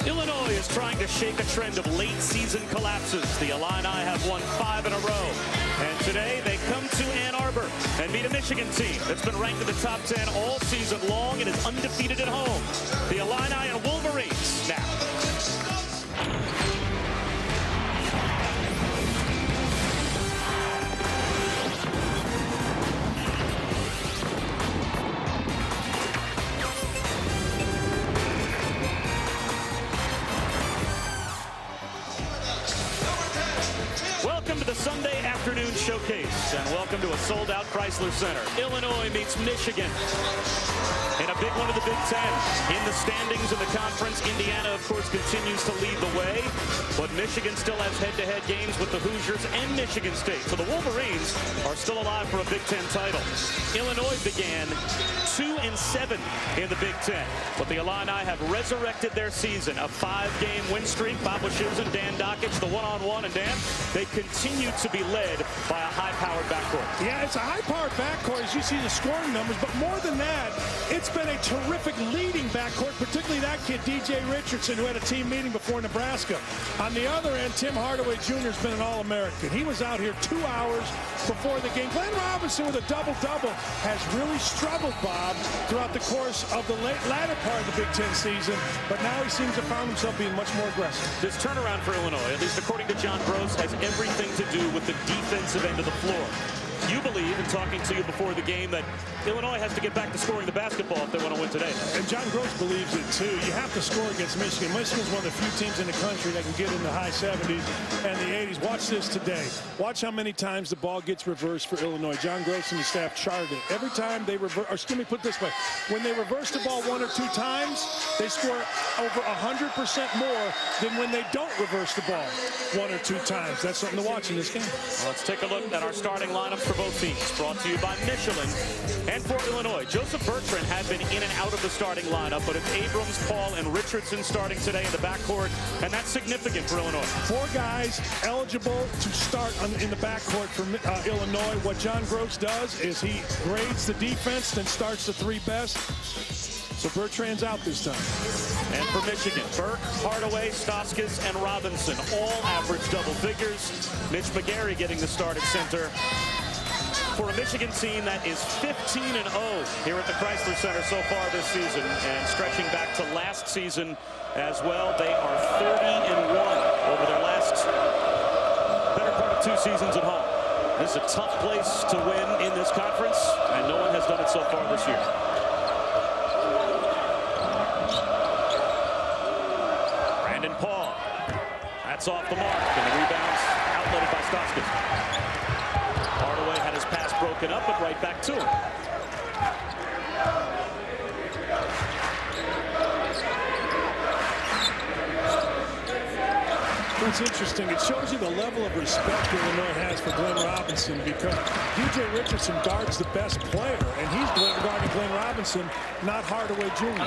Illinois is trying to shake a trend of late-season collapses. The Illini have won 5 in a row. And today they come to Ann Arbor and meet a Michigan team that's been ranked in the top 10 all season long and is undefeated at home. The Illini and Wolverines now. Welcome to the Sunday afternoon showcase, and welcome to a sold-out Chrysler Center. Illinois meets Michigan in a big one of the Big Ten. In the standings in the conference, Indiana, of course, continues to lead the way, but Michigan still has head-to-head games with the Hoosiers and Michigan State. So the Wolverines are still alive for a Big Ten title. Illinois began 2-7 in the Big Ten, but the Illini have resurrected their season. A 5-game win streak. Bob Wischusen, Dan Dockich, the one-on-one, and Dan, they continue to be led by a high-powered backcourt. Yeah, it's a high-powered backcourt as you see the scoring numbers, but more than that, it's been a terrific leading backcourt, particularly that kid, DJ Richardson, who had a team meeting before Nebraska. On the other end, Tim Hardaway Jr. has been an All-American. He was out here 2 hours before the game. Glenn Robinson with a double-double has really struggled, Bob, throughout the course of the latter part of the Big Ten season, but now he seems to find himself being much more aggressive. This turnaround for Illinois, at least according to John Gross, has everything to do with the defensive end of the floor. You believe, in talking to you before the game, that Illinois has to get back to scoring the basketball if they want to win today. And John Gross believes it, too. You have to score against Michigan. Michigan's one of the few teams in the country that can get in the high 70s and the 80s. Watch this today. Watch how many times the ball gets reversed for Illinois. John Gross and the staff charted it. Every time they reverse, or let me put it this way. When they reverse the ball 1 or 2 times, they score over 100% more than when they don't reverse the ball 1 or 2 times. That's something to watch in this game. Well, let's take a look at our starting lineups for both teams, brought to you by Michelin. And for Illinois, Joseph Bertrand had been in and out of the starting lineup, but it's Abrams, Paul, and Richardson starting today in the backcourt, and that's significant for Illinois. 4 guys eligible to start in the backcourt for Illinois. What John Gross does is he grades the defense, then starts the 3 best. So Bertrand's out this time. And for Michigan, Burke, Hardaway, Stauskas, and Robinson all average double figures. Mitch McGarry getting the start at center for a Michigan team that is 15-0 here at the Chrysler Center so far this season, and stretching back to last season as well. They are 30-1 over their last better part of 2 seasons at home. This is a tough place to win in this conference, and no one has done it so far this year. Brandon Paul, that's off the mark, and the rebounds outletted by Stauskas. Hardaway had his pass broken up, but right back to him. That's interesting. It shows you the level of respect Illinois has for Glenn Robinson, because DJ Richardson guards the best player, and he's guarding Glenn Robinson, not Hardaway Jr.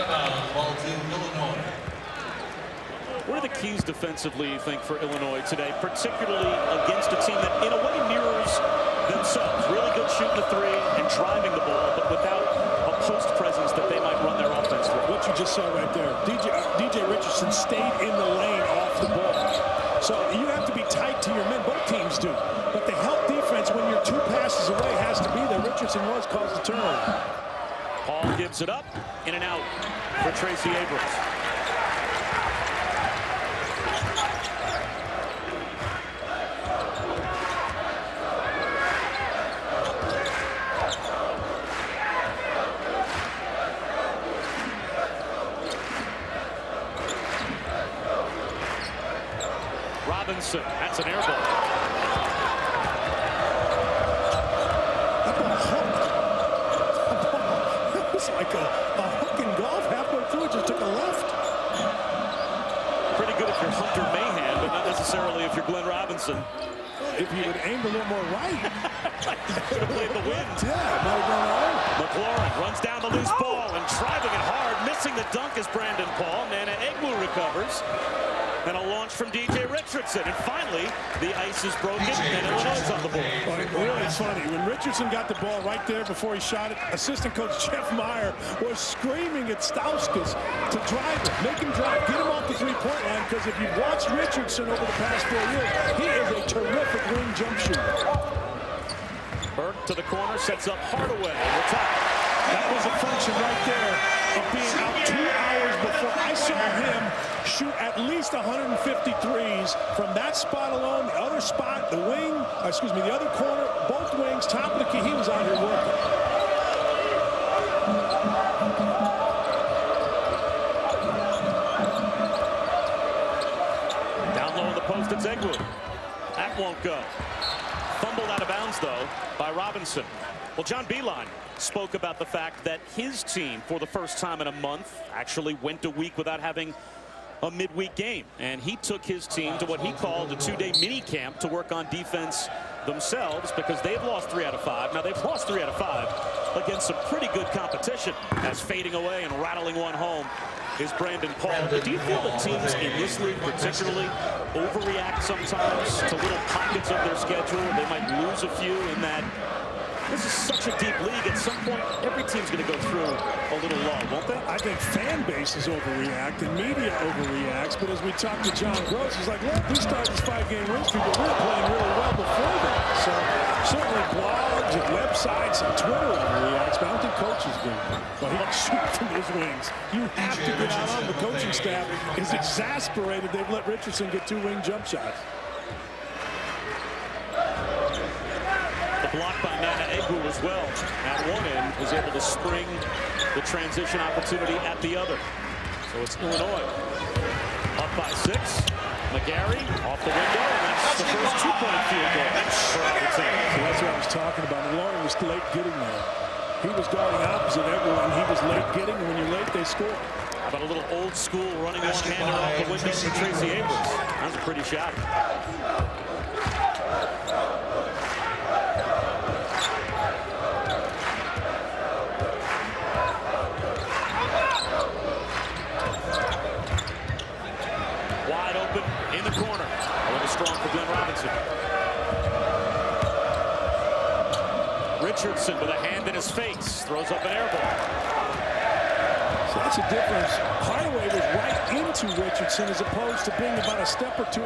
What are the keys defensively, you think, for Illinois today, particularly against a team that, in a way, mirrors themselves? Really good shooting the 3 and driving the ball, but without a post presence that they might run their offense through. What you just saw right there, DJ Richardson stayed in the lane off the ball. So you have to be tight to your men. Both teams do. But the help defense, when you're 2 passes away, has to be there. Richardson was caused the turnover. Paul gives it up, in and out for Tracy Abrams. Robinson, that's an air ball. That ball hooked. That was like a hook in golf. Halfway through, it just took a left. Pretty good if you're Hunter Mahan, but not necessarily if you're Glenn Robinson. If you would aimed a little more right. Could have played the wind. Yeah, might have gone right. McLaurin runs down the loose ball and driving it hard. Missing the dunk is Brandon Paul. Nana Egwu recovers. And a launch from DJ Richardson. And finally, the ice is broken, and Illinois is on the board. Well, it's funny. When Richardson got the ball right there before he shot it, assistant coach Jeff Meyer was screaming at Stauskas to drive it, make him drive, get him off off the three-point line, because if you've watched Richardson over the past 4 years, he is a terrific wing jump shooter. Burke to the corner, sets up Hardaway. The top. That was a function right there of being out 2 hours before. I saw him shoot at least 150 threes from that spot alone. The other spot, the wing, the other corner, both wings, top of the key. He was out here working. Down low in the post, it's Egwood. That won't go. Fumbled out of bounds, though, by Robinson. Well, John Beilein spoke about the fact that his team, for the first time in a month, actually went a week without having a midweek game. And he took his team to what he called a 2-day mini camp to work on defense themselves, because they've lost 3 out of 5. Now, they've lost 3 out of 5 against some pretty good competition, as fading away and rattling one home is Brandon Paul. Do you feel that teams in this league particularly overreact sometimes to little pockets of their schedule? They might lose a few in that. This is such a deep league. At some point, every team's going to go through a little lull, won't they? I think fan bases overreact and media overreacts. But as we talked to John Gross, he's like, look, we started this 5-game win streak, but we were playing really well before that. So certainly blogs and websites and Twitter overreacts, but I don't think coaches do. But he can shoot from his wings. You have to get out on. The coaching staff is exasperated they've let Richardson get 2 wing jump shots. Blocked by Nana Egwu as well. At one end, was able to spring the transition opportunity at the other. So it's Illinois up by 6. McGarry off the window, and that's the first 2-point field goal for either team. So that's what I was talking about. Lauren was late getting there. He was guarding opposite Egwu, and he was late getting. And when you're late, they score. How about a little old school running one-hander off the window for Tracy Abrams? That was a pretty shot. In the corner. A little strong for Glenn Robinson. Richardson with a hand in his face. Throws up an air ball. So that's a difference. Hardaway was right into Richardson as opposed to being about a step or 2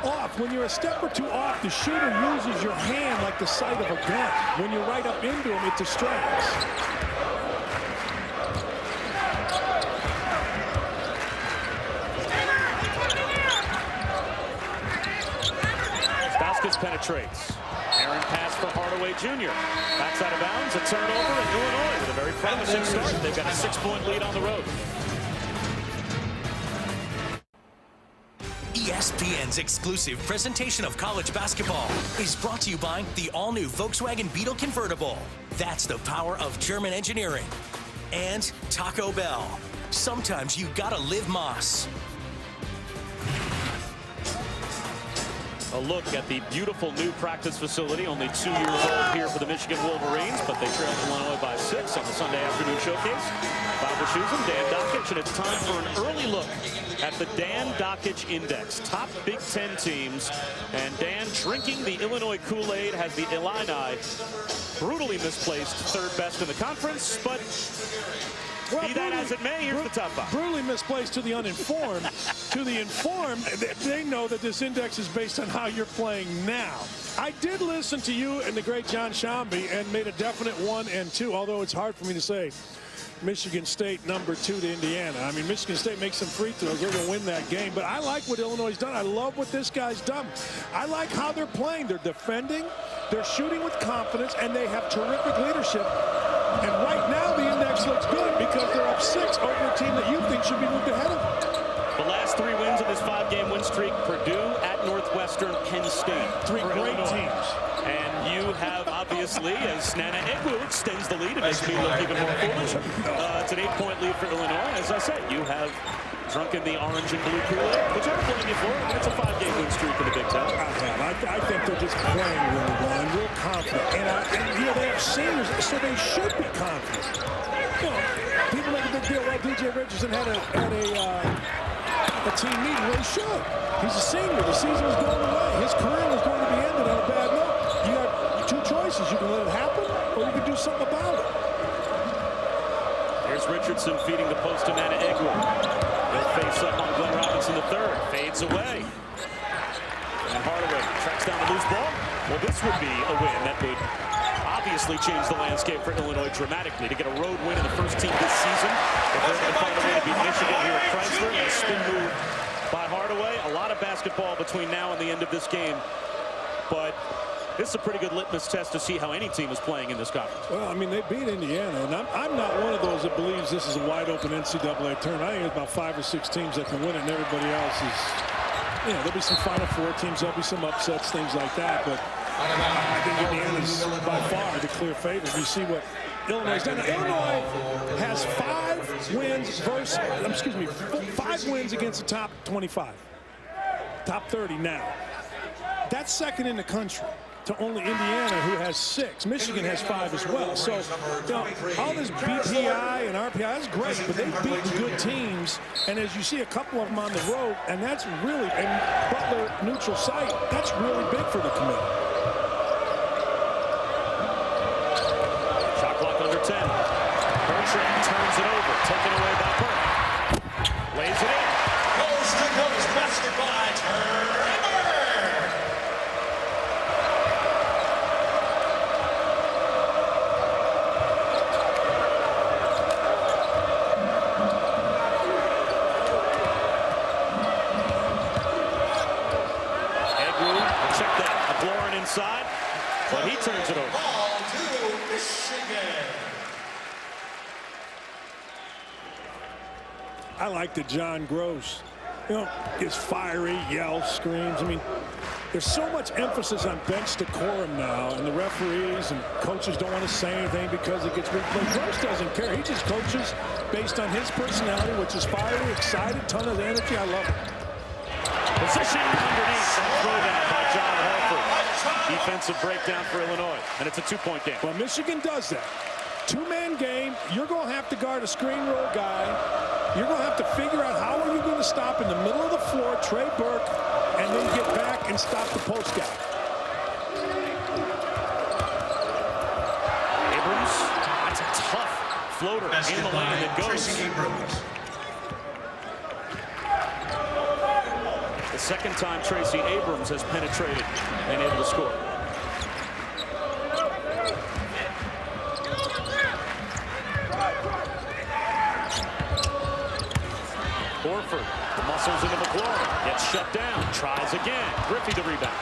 off. When you're a step or 2 off, the shooter uses your hand like the sight of a gun. When you're right up into him, it distracts. Penetrates. Aaron pass for Hardaway Jr. Backs out of bounds. A turnover, and Illinois with a very promising start. They've got a 6-point lead on the road. ESPN's exclusive presentation of college basketball is brought to you by the all-new Volkswagen Beetle convertible. That's the power of German engineering. And Taco Bell. Sometimes you gotta live Moss. A look at the beautiful new practice facility, only 2 years old here for the Michigan Wolverines, but they trailed Illinois by 6 on the Sunday afternoon showcase. Bob Wischusen, Dan Dockich, and it's time for an early look at the Dan Dockich Index. Top Big Ten teams, and Dan drinking the Illinois Kool-Aid has the Illini brutally misplaced 3rd best in the conference, but well, be that as it may, here's the top 5. Brutally misplaced to the uninformed. To the informed, they know that this index is based on how you're playing now. I did listen to you and the great John Shambi and made a definite 1 and 2, although it's hard for me to say Michigan State number 2 to Indiana. I mean, Michigan State makes some free throws. They're going to win that game. But I like what Illinois has done. I love what this guy's done. I like how they're playing. They're defending, they're shooting with confidence, and they have terrific leadership. And right now, the index looks good because they're up 6 over a team that you think should be moved ahead of them. The last 3 wins of this 5-game win streak: Purdue, at Northwestern, Penn State. 3 great teams. And you have, obviously, as Nana Egwu extends the lead, it makes me look even more foolish. It's an 8-point lead for Illinois. As I said, you have drunken the orange and blue Kool-Aid, which I don't blame you for. It's a 5-game win streak in the Big Ten. I think they're just playing really well and real confident. And you know, they have seniors, so they should be confident. You know, people make a big deal. Well, DJ Richardson had a team meeting. Well, he should. He's a senior. The season was going away. His career was going to be ended on a bad note. You have 2 choices. You can let it happen, or you can do something about it. Here's Richardson feeding the post to Nana Egwu. They'll face up on Glenn Robinson's fades away. And Hardaway tracks down the loose ball. Well, this would be a win that would obviously change the landscape for Illinois dramatically to get a road win in the first team this season. If they're going to find a way to beat Michigan here at Chrysler, and a spin move by Hardaway. A lot of basketball between now and the end of this game. But this is a pretty good litmus test to see how any team is playing in this conference. Well, I mean, they beat Indiana, and I'm not one of those that believes this is a wide-open NCAA tournament. I think there's about 5 or 6 teams that can win it, and everybody else is, you know, there'll be some Final Four teams, there'll be some upsets, things like that. But I think Indiana's by far the clear favorite. You see what Illinois has done. Now, Illinois has 5 wins versus, 5 wins against the top 25, top 30 now. That's second in the country to only Indiana, who has 6. Michigan has 5 as well. So, you know, all this BPI and RPI, that's great, but they've beaten good teams. And as you see a couple of them on the road, and that's really, and Butler neutral site, that's really big for the committee. Shot clock under 10. Bertrand turns it over, taken away by Burke. Lays it in. Coast to coast basket by Turner. Inside, but he turns it over. Ball to Michigan. I like that John Gross, you know, gets fiery, yells, screams. I mean, there's so much emphasis on bench decorum now, and the referees and coaches don't want to say anything because it gets replayed. Gross doesn't care. He just coaches based on his personality, which is fiery, excited, ton of energy. I love it. Position underneath, and throw down by John Horford. Defensive breakdown for Illinois, and it's a 2-point game. Well, Michigan does that. 2-man game. You're going to have to guard a screen roll guy. You're going to have to figure out how are you going to stop in the middle of the floor, Trey Burke, and then get back and stop the post guy. Abrams, that's a tough floater in the lane that goes. The second time Tracy Abrams has penetrated and able to score. Horford, the muscles into McLaurin, gets shut down, tries again. Griffey the rebound.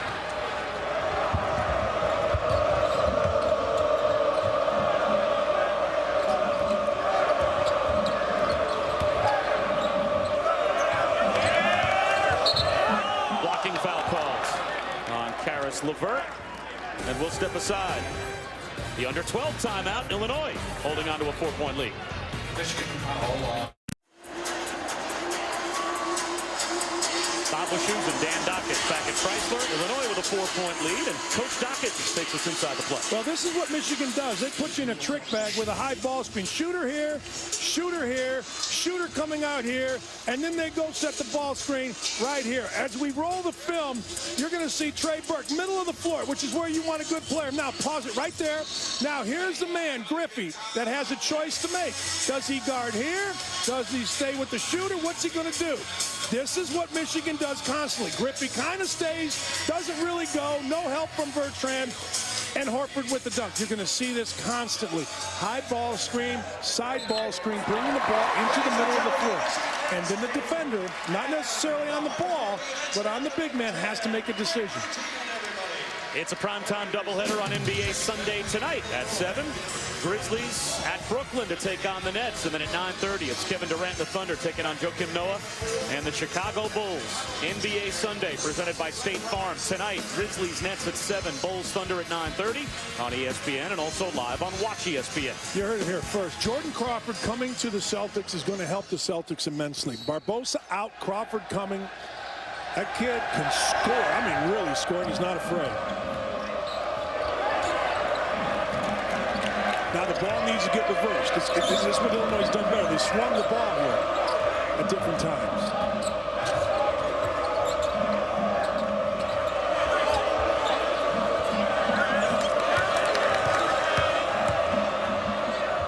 Levert, and we'll step aside. The under 12 timeout, Illinois holding on to a 4-point lead. Bob Shoes and Dan Dockett back at Chrysler. Illinois with a 4-point lead, and Coach Dockett takes us inside the play. Well, this is what Michigan does. They put you in a trick bag with a high ball screen. Shooter here, shooter coming out here, and then they go set the ball screen right here. As we roll the film, you're going to see Trey Burke, middle of the floor, which is where you want a good player. Now, pause it right there. Now, here's the man, Griffey, that has a choice to make. Does he guard here? Does he stay with the shooter? What's he going to do? This is what Michigan does constantly. Griffey kind of stays, doesn't really go, no help from Bertrand, and Horford with the dunk. You're going to see this constantly. High ball screen, side ball screen, bringing the ball into the middle of the floor. And then the defender, not necessarily on the ball, but on the big man, has to make a decision. It's a primetime doubleheader on NBA Sunday tonight at 7. Grizzlies at Brooklyn to take on the Nets. And then at 9:30, it's Kevin Durant, the Thunder, taking on Joakim Noah and the Chicago Bulls. NBA Sunday presented by State Farm. Tonight, Grizzlies, Nets at 7. Bulls, Thunder at 9:30 on ESPN and also live on Watch ESPN. You heard it here first. Jordan Crawford coming to the Celtics is going to help the Celtics immensely. Barbosa out, Crawford coming. That kid can score. I mean, really score, and he's not afraid. Now the ball needs to get reversed. This is what Illinois has done better. They swung the ball here at different times.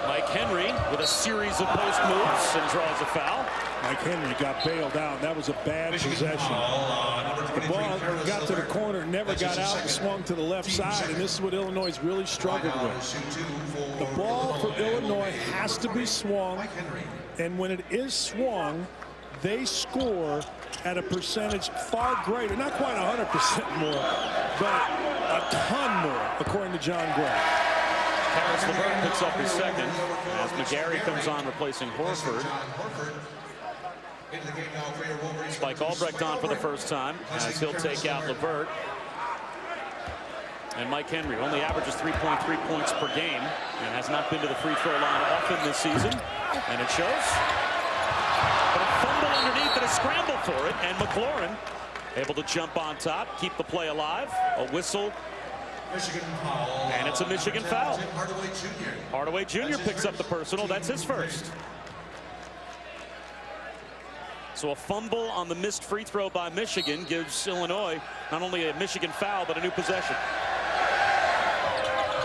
Mike Henry with a series of post moves and draws a foul. Mike Henry got bailed out. That was a bad possession. The ball got to the corner, never got out, and swung to the left side, and this is what Illinois really struggled with. The ball for Illinois has to be swung, and when it is swung, they score at a percentage far greater, not quite 100% more, but a ton more, according to John Gray. Harris LeVert picks up his second as McGarry comes on replacing Horford. Spike Albrecht on for the first time as he'll take out LeVert. And Mike Henry only averages 3.3 points per game and has not been to the free throw line often this season. And it shows. But a fumble underneath and a scramble for it. And McLaurin able to jump on top, keep the play alive. A whistle. And it's a Michigan foul. Hardaway Jr. picks up the personal. That's his first. So a fumble on the missed free throw by Michigan gives Illinois not only a Michigan foul, but a new possession.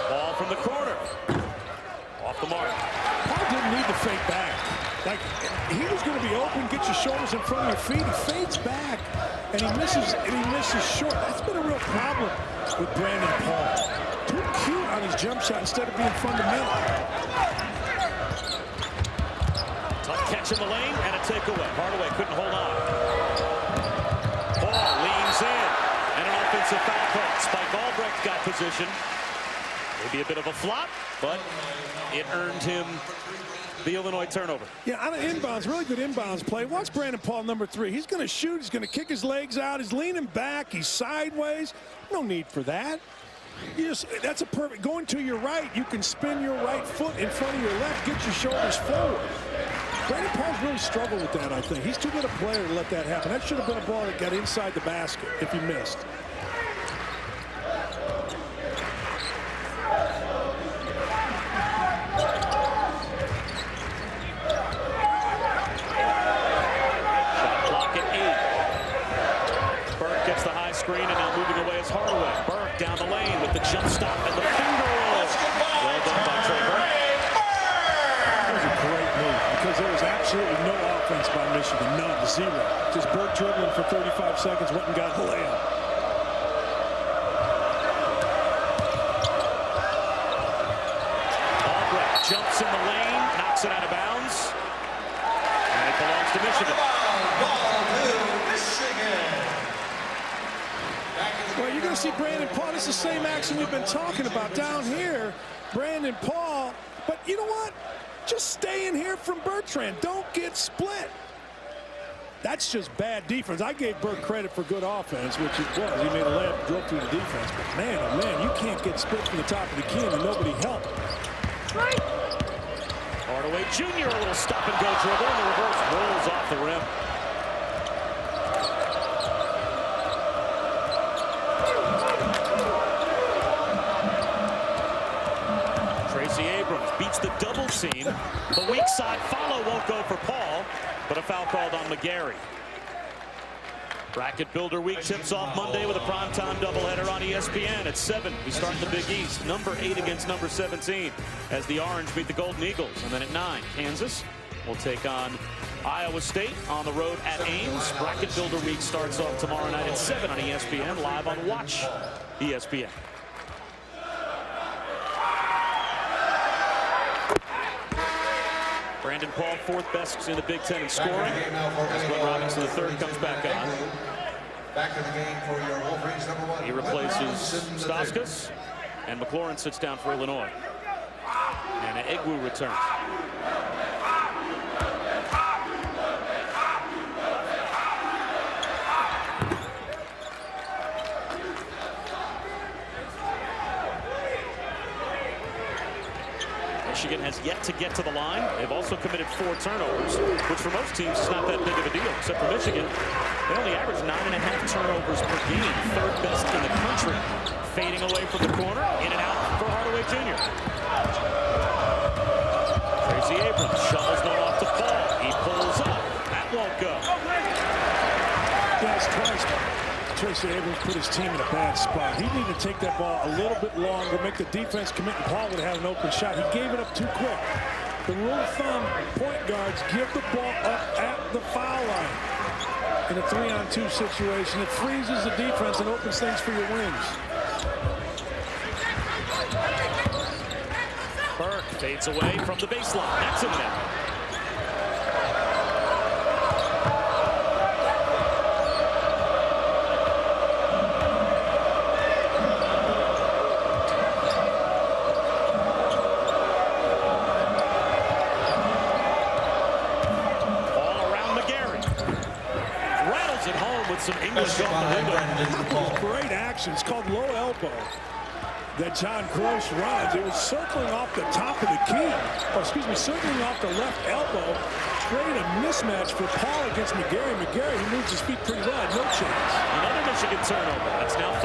Ball from the corner. Off the mark. Paul didn't need to fake back. Like, he was going to be open, get your shoulders in front of your feet. He fades back, and he misses short. That's been a real problem with Brandon Paul. Too cute on his jump shot instead of being fundamental. Tough catch in the lane and a takeaway. Hardaway couldn't hold on. Ball leans in and an offensive foul call. Spike Albrecht got position. Maybe a bit of a flop, but it earned him the Illinois turnover. Yeah, on an inbounds, really good inbounds play. Watch Brandon Paul, number 3. He's going to shoot. He's going to kick his legs out. He's leaning back. He's sideways. No need for that. That's a perfect. Going to your right, you can spin your right foot in front of your left. Get your shoulders forward. Brandon Paul's really struggled with that, I think. He's too good a player to let that happen. That should have been a ball that got inside the basket if he missed. Screen and now moving away is Hardaway. Burke down the lane with the jump stop and the finger roll. Well done by Trey Burke. That was a great move because there was absolutely no offense by Michigan. None. Zero. Just Burke dribbling for 35 seconds, went and got the layup. Albrecht jumps in the lane, knocks it out of bounds. And it belongs to Michigan. Well, you're going to see Brandon Paul. This is the same action we've been talking about down here. Brandon Paul. But you know what? Just stay in here from Bertrand. Don't get split. That's just bad defense. I gave Burke credit for good offense, which it was. He made a layup, drove through the defense. But man, oh man, you can't get split from the top of the key and nobody helped. Hardaway Jr. a little stop and go dribble, and the reverse rolls off the rim. Beats the double team. The weak side follow won't go for Paul, but a foul called on McGarry. Bracket Builder Week tips off Monday with a primetime doubleheader on ESPN at 7. We start in the Big East. Number 8 against number 17 as the Orange beat the Golden Eagles. And then at 9, Kansas will take on Iowa State on the road at Ames. Bracket Builder Week starts off tomorrow night at 7 on ESPN, live on Watch ESPN. Brandon Paul, 4th best in the Big Ten in scoring. As Glenn Robinson III comes back on. Back to the game for your Wolverines, number 1. He replaces Stauskas, and McLaurin sits down for Illinois. And Egwu returns. Michigan has yet to get to the line. They've also committed 4 turnovers, which for most teams is not that big of a deal, except for Michigan. They only average 9.5 turnovers per game, 3rd best in the country. Fading away from the corner, in and out for Hardaway Jr. Tracy Abrams shovels one off to Paul. He pulls up. That won't go. Yes, twice. Tracy Abrams put his team in a bad spot. He needed to take that ball a little bit longer, make the defense commit, and Paul would have had an open shot. He gave it up too quick. The rule of thumb, point guards give the ball up at the foul line. In a 3-on-2 situation, it freezes the defense and opens things for your wings. Burke fades away from the baseline. That's in there. Some English off the window. Great action. It's called low elbow that John Gross runs. It was circling off the top of the key. Or excuse me, circling off the left elbow. Created a mismatch for Paul against McGarry. McGarry, he moves his feet pretty well. No chance. Another Michigan turnover. That's now 5.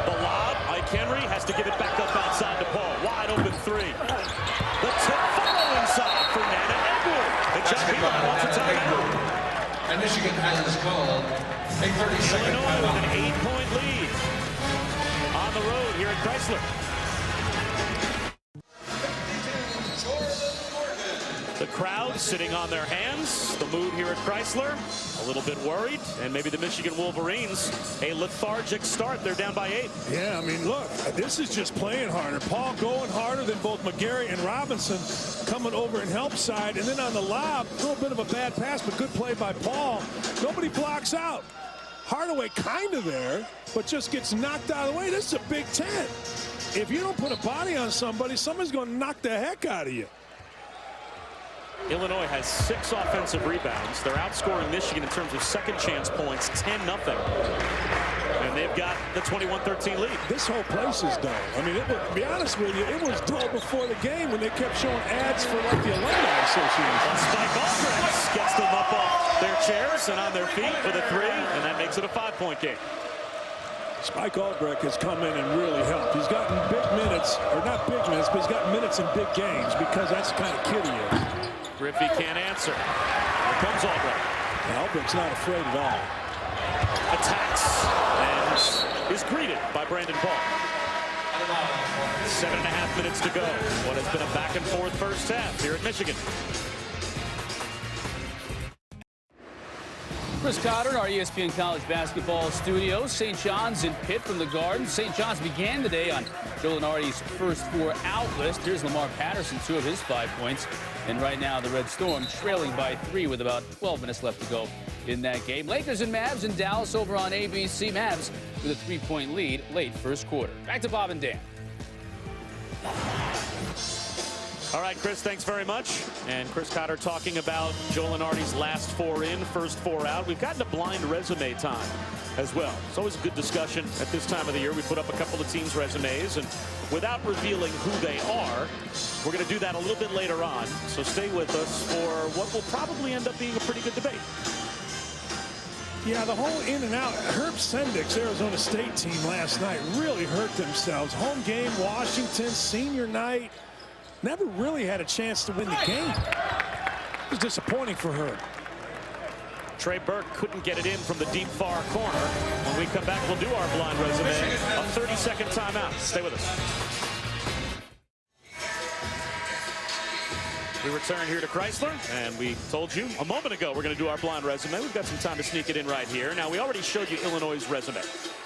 The lob. Ike Henry has to give it back up outside to Paul. Wide open 3. The tip follow inside for Nana Edward. And John Beeline wants a timeout. And Michigan has called a 30-second Illinois with timeout. an 8-point lead on the road here at Chrysler. The crowd sitting on their hands. The mood here at Chrysler, a little bit worried. And maybe the Michigan Wolverines, a lethargic start. They're down by 8. Yeah, I mean, look, this is just playing harder. Paul going harder than both McGarry and Robinson coming over and help side. And then on the lob, a little bit of a bad pass, but good play by Paul. Nobody blocks out. Hardaway kind of there, but just gets knocked out of the way. This is a Big Ten. If you don't put a body on somebody, somebody's going to knock the heck out of you. Illinois has 6 offensive rebounds. They're outscoring Michigan in terms of second chance points, 10-0. And they've got the 21-13 lead. This whole place is dull. I mean, to be honest with you, it was dull before the game when they kept showing ads for like the Alumni Association. Spike Aldrich gets them up off their chairs and on their feet for the 3, and that makes it a 5-point game. Spike Aldrich has come in and really helped. He's gotten big minutes, or not big minutes, but he's got minutes in big games because that's the kind of kid he is. Griffey can't answer. Here comes Aldrich. Aldrich's not afraid at all. Attacks and is greeted by Brandon Paul. 7.5 minutes to go. What has been a back and forth first half here at Michigan. Chris Cotter in our ESPN College Basketball Studios. St. John's in Pitt from the Garden. St. John's began the day on Joe Lunardi's first 4 out list. Here's Lamar Patterson, 2 of his 5 points. And right now, the Red Storm trailing by 3 with about 12 minutes left to go in that game. Lakers and Mavs in Dallas over on ABC. Mavs with a 3-point lead late first quarter. Back to Bob and Dan. All right, Chris, thanks very much. And Chris Cotter talking about Joe Lunardi's last 4 in, first 4 out. We've gotten a blind resume time as well. It's always a good discussion at this time of the year. We put up a couple of teams' resumes, and without revealing who they are, we're going to do that a little bit later on. So stay with us for what will probably end up being a pretty good debate. Yeah, the whole in and out. Herb Sendik's Arizona State team last night really hurt themselves. Home game, Washington, senior night. Never really had a chance to win the game. It was disappointing for her. Trey Burke couldn't get it in from the deep far corner. When we come back, we'll do our blind resume. A 30-second timeout. Stay with us. We return here to Chrysler, and we told you a moment ago we're going to do our blind resume. We've got some time to sneak it in right here. Now, we already showed you Illinois' resume,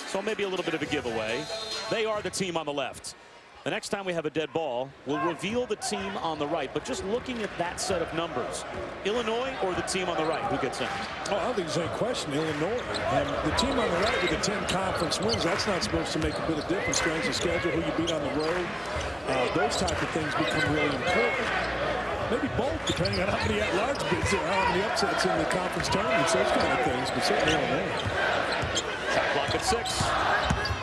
so maybe a little bit of a giveaway. They are the team on the left. The next time we have a dead ball, we'll reveal the team on the right. But just looking at that set of numbers, Illinois or the team on the right, who gets in? Oh, I don't think there's any question, Illinois. The team on the right with the 10 conference wins, that's not supposed to make a bit of difference. Strength of schedule, who you beat on the road, those type of things become really important. Maybe both, depending on how many at-large bids there are, how many upsets in the conference tournaments, those kind of things, but certainly Illinois. Shot clock at 6.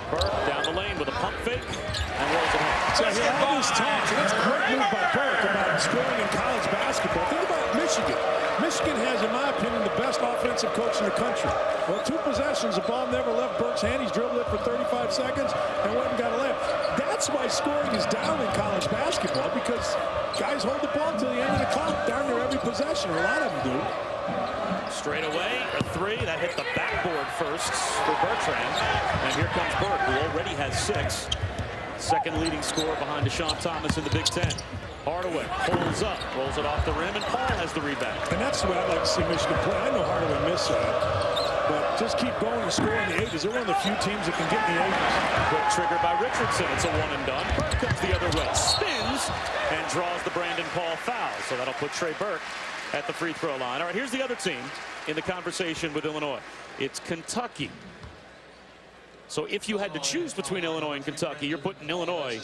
Burke down the lane with a pump fake and rolls it home. So I hear all this talk, and that's a great move by Burke about scoring in college basketball. Think about Michigan. Michigan has, in my opinion, the best offensive coach in the country. Well, 2 possessions, the ball never left Burke's hand. He's dribbled it for 35 seconds and went and got a layup. That's why scoring is down in college basketball, because guys hold the ball until the end of the clock, darn near every possession, or a lot of them do. Straight away, a 3 that hit the backboard first for Bertrand. And here comes Burke, who already has 6. Second leading scorer behind Deshaun Thomas in the Big Ten. Hardaway pulls up, rolls it off the rim, and Paul has the rebound. And that's the way I'd like to see Michigan play. I know Hardaway missed that, but just keep going and score in the 80s. They're one of the few teams that can get in the 80s. Quick trigger by Richardson. It's a one and done. Burke comes the other way, spins, and draws the Brandon Paul foul. So that'll put Trey Burke at the free throw line. All right, here's the other team in the conversation with Illinois. It's Kentucky. So if you had to choose between Illinois and Kentucky, you're putting Illinois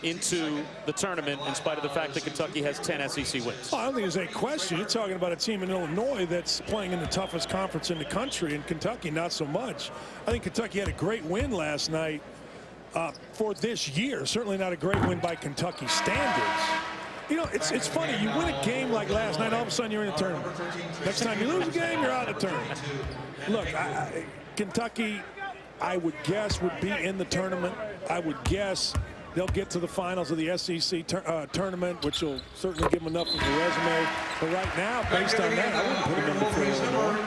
into the tournament in spite of the fact that Kentucky has 10 SEC wins. Well, I don't think there's any question. You're talking about a team in Illinois that's playing in the toughest conference in the country, and Kentucky not so much. I think Kentucky had a great win last night for this year. Certainly not a great win by Kentucky standards. You know, it's funny. You win a game like last night, all of a sudden you're in the tournament. Next time you lose a game, you're out of the tournament. Look, Kentucky, I would guess, would be in the tournament. I would guess they'll get to the finals of the SEC tournament, which will certainly give them enough of a resume. But right now, based on that, I wouldn't put them in before Illinois.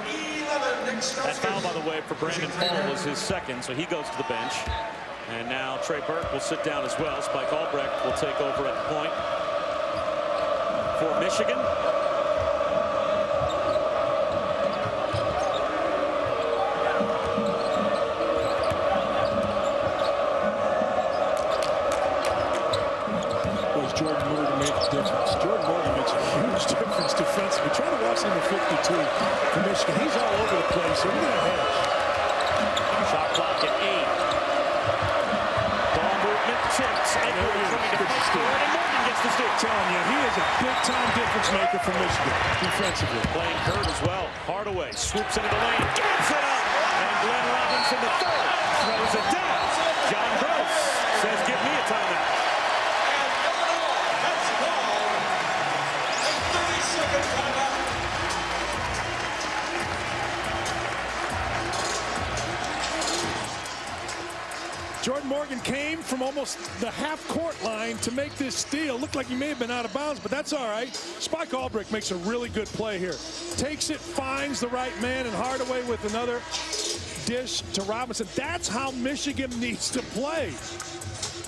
That foul, by the way, for Brandon Paul was his second, so he goes to the bench. And now Trey Burke will sit down as well. Spike Albrecht will take over at the point for Michigan. Jordan Morgan made a difference. Jordan Morgan makes a huge difference defensively. Try to watch number 52 for Michigan. He's all over the place. So we're going to hedge. Shot clock at 8. Ball movement tips. Edwards trying to score it, and Morgan gets the steal. I'm telling you, he is a big-time difference maker for Michigan defensively. Playing Kurt as well. Hardaway swoops into the lane, gets it up, and Glenn Robinson the third throws it down. John Gross says, "Give me a timeout." Jordan Morgan came from almost the half-court line to make this steal. Looked like he may have been out of bounds, but that's all right. Spike Albrecht makes a really good play here. Takes it, finds the right man, and Hardaway with another dish to Robinson. That's how Michigan needs to play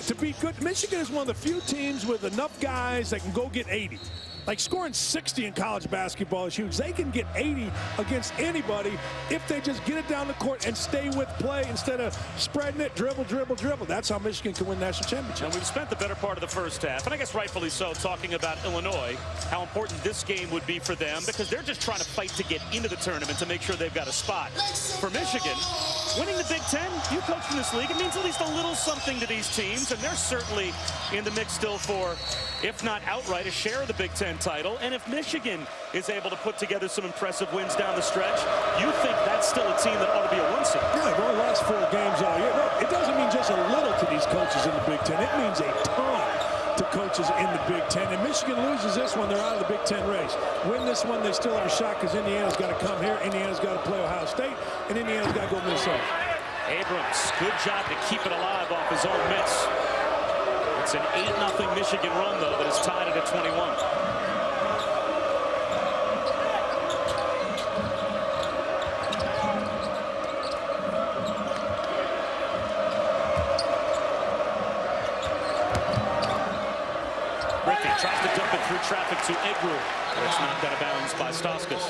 to be good. Michigan is one of the few teams with enough guys that can go get 80. Like, scoring 60 in college basketball is huge. They can get 80 against anybody if they just get it down the court and stay with play instead of spreading it, dribble, dribble, dribble. That's how Michigan can win national championships. And we've spent the better part of the first half, and I guess rightfully so, talking about Illinois, how important this game would be for them, because they're just trying to fight to get into the tournament to make sure they've got a spot. For Michigan, winning the Big Ten, you coach in this league, it means at least a little something to these teams, and they're certainly in the mix still for, if not outright, a share of the Big Ten title. And if Michigan is able to put together some impressive wins down the stretch, you think that's still a team that ought to be a 1 seed. Yeah, they've only lost 4 games all year. No, it doesn't mean just a little to these coaches in the Big Ten. It means a ton to coaches in the Big Ten. And Michigan loses this one, they're out of the Big Ten race. Win this one, they still have a shot because Indiana's got to come here. Indiana's got to play Ohio State, and Indiana's got to go Minnesota. Abrams, good job to keep it alive off his own miss. It's an 8-0 Michigan run, though, that is tied at 21. Griffey tries to dump it through traffic to Egru, but it's knocked out of bounds by Stauskas.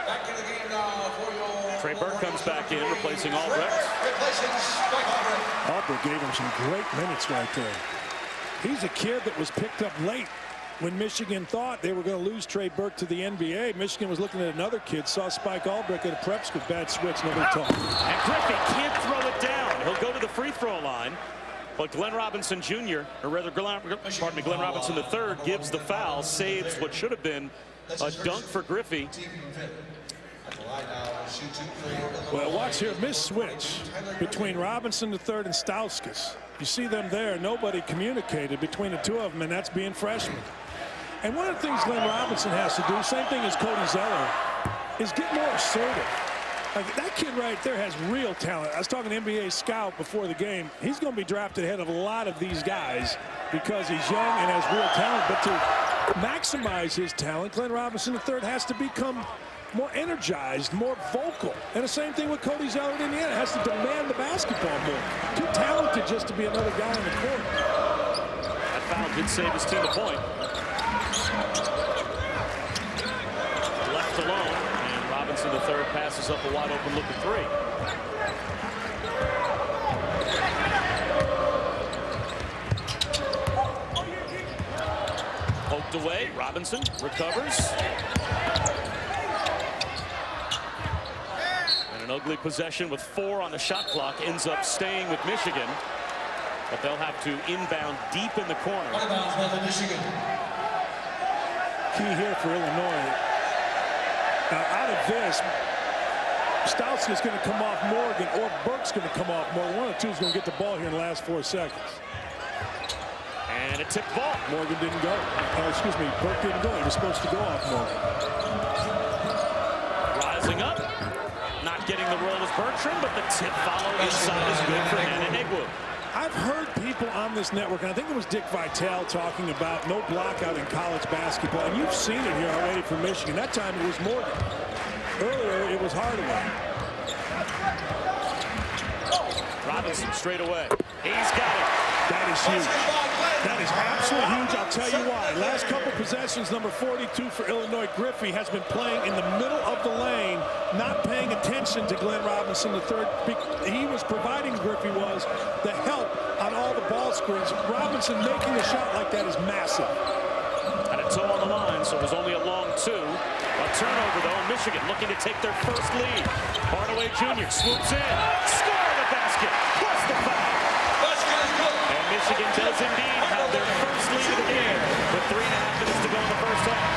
Back in the game now for your Trey Burke comes back in, replacing Albrecht. Albrecht gave him some great minutes right there. He's a kid that was picked up late when Michigan thought they were going to lose Trey Burke to the NBA. Michigan was looking at another kid, saw Spike Albrecht at a prep school. Bad switch, nobody talked. And Griffey can't throw it down. He'll go to the free throw line. But Glenn Robinson Jr., or rather, Glenn Robinson III gives the foul, saves what should have been a dunk for Griffey. Well, watch here, missed switch between Robinson III and Stauskas. You see them there, nobody communicated between the two of them, and that's being freshmen. And one of the things Glenn Robinson has to do, same thing as Cody Zeller, is get more assertive. Like, that kid right there has real talent. I was talking to NBA scout before the game. He's going to be drafted ahead of a lot of these guys because he's young and has real talent. But to maximize his talent, Glenn Robinson III has to become more energized, more vocal. And the same thing with Cody Zeller in Indiana. Has to demand the basketball more. Too talented just to be another guy on the court. That foul did save his team a point. in the third, passes up a wide open look at 3. Poked away. Robinson recovers. And an ugly possession with 4 on the shot clock ends up staying with Michigan. But they'll have to inbound deep in the corner. Key here for Illinois. Now, out of this, Stoutsky is going to come off Morgan, or Burke's going to come off Morgan. One of the two is going to get the ball here in the last 4 seconds. And a tipped ball. Morgan didn't go. Excuse me, Burke didn't go. He was supposed to go off Morgan. Rising up. Not getting the roll as Bertram, but the tip follow inside is good for Hannah Egwu. I've heard people on this network, and I think it was Dick Vitale talking about no blockout in college basketball, and you've seen it here already for Michigan. That time it was Morgan. Earlier, it was Hardaway. Robinson straight away. He's got it. That is huge. That is absolutely huge. I'll tell you why. Last couple possessions, number 42 for Illinois, Griffey, has been playing in the middle of the lane, not paying attention to Glenn Robinson III. He was providing, Griffey was, the help on all the ball screens. Robinson making a shot like that is massive. Had a toe on the line, so it was only a long 2. A turnover, though, and Michigan looking to take their first lead. Hardaway Jr. swoops in. Score the basket, plus the foul. And Michigan does indeed have their first lead of the game with 3.5 minutes to go in the first half.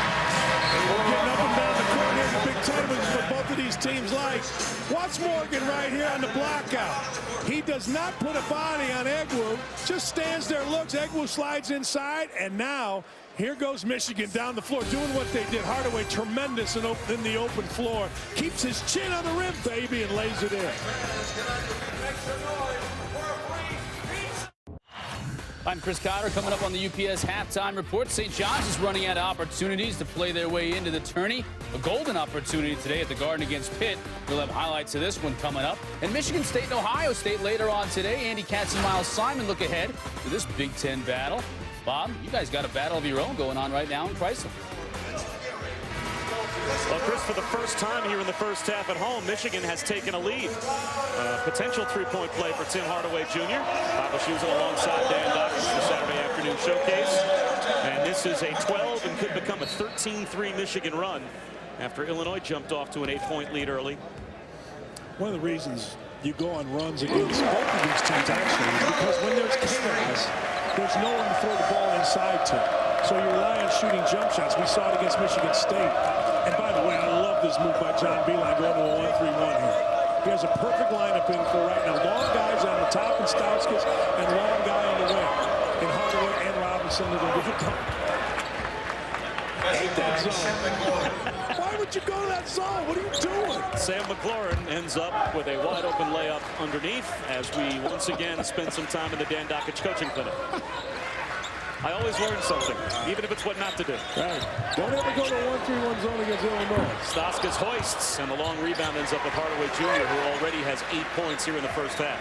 We're getting up and down the court here in the Big Ten, which is what both of these teams like. Watch Morgan right here on the blockout. He does not put a body on Egwu, just stands there, looks. Egwu slides inside, and now here goes Michigan down the floor doing what they did. Hardaway tremendous in the open floor. Keeps his chin on the rim, baby, and lays it in. I'm Chris Cotter. Coming up on the UPS halftime report, St. John's is running out of opportunities to play their way into the tourney. A golden opportunity today at the Garden against Pitt. We'll have highlights of this one coming up. And Michigan State and Ohio State later on today. Andy Katz and Miles Simon look ahead to this Big Ten battle. Bob, you guys got a battle of your own going on right now in Chrysler. Well, Chris, for the first time here in the first half at home, Michigan has taken a lead. Potential 3-point play for Tim Hardaway Jr. Papa Schuzel alongside Dan Dockers for Saturday afternoon showcase. And this is a 12 and could become a 13-3 Michigan run after Illinois jumped off to an 8-point lead early. One of the reasons you go on runs against both of these teams actually is because when there's chaos, there's no one to throw the ball inside to. So you rely on shooting jump shots. We saw it against Michigan State. And by the way, I love this move by John Beilein going to a 1-3-1 here. He has a perfect lineup in for right now. Long guys on the top and Stauskas, and long guy on the wing. And Hardaway and Robinson are going to give it up. Hate that zone. Why would you go to that zone? What are you doing? Sam McLaurin ends up with a wide open layup underneath as we once again spend some time in the Dan Dockich coaching clinic. I always learn something, even if it's what not to do. Right. Don't ever go to a 1-3-1 zone against Illinois. Stauskas hoists, and the long rebound ends up with Hardaway Jr., who already has 8 points here in the first half.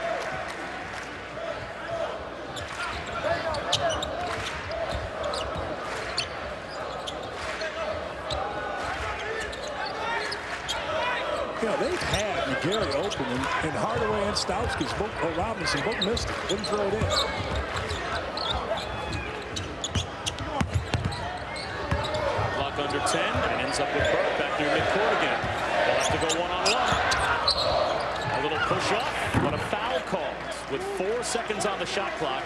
You know, they've had McGarry open, and Hardaway and Stauskas, or Robinson, both missed it. Wouldn't throw it in. Under 10, and ends up with Burke back near midcourt again. They'll have to go one-on-one. A little push-off, but a foul called with 4 seconds on the shot clock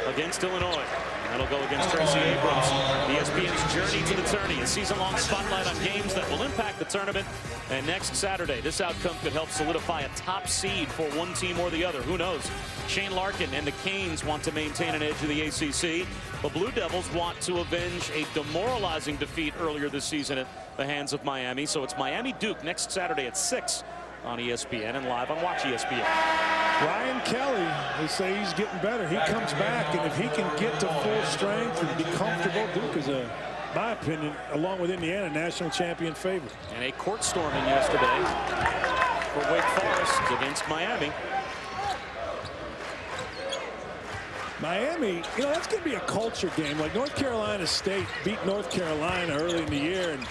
against Illinois. And that'll go against Tracy Abrams. ESPN's journey to the tourney, a season-long spotlight on games that will impact the tournament. And next Saturday, this outcome could help solidify a top seed for one team or the other. Who knows? Shane Larkin and the Canes want to maintain an edge of the ACC. The Blue Devils want to avenge a demoralizing defeat earlier this season at the hands of Miami. So it's Miami-Duke next Saturday at 6 on ESPN and live on Watch ESPN. Ryan Kelly, they say he's getting better. He comes back, and if he can get to full strength and be comfortable, Duke is, in my opinion, along with Indiana, national champion favorite. And a court storming yesterday for Wake Forest against Miami. Miami, you know, that's going to be a culture game. Like North Carolina State beat North Carolina early in the year, and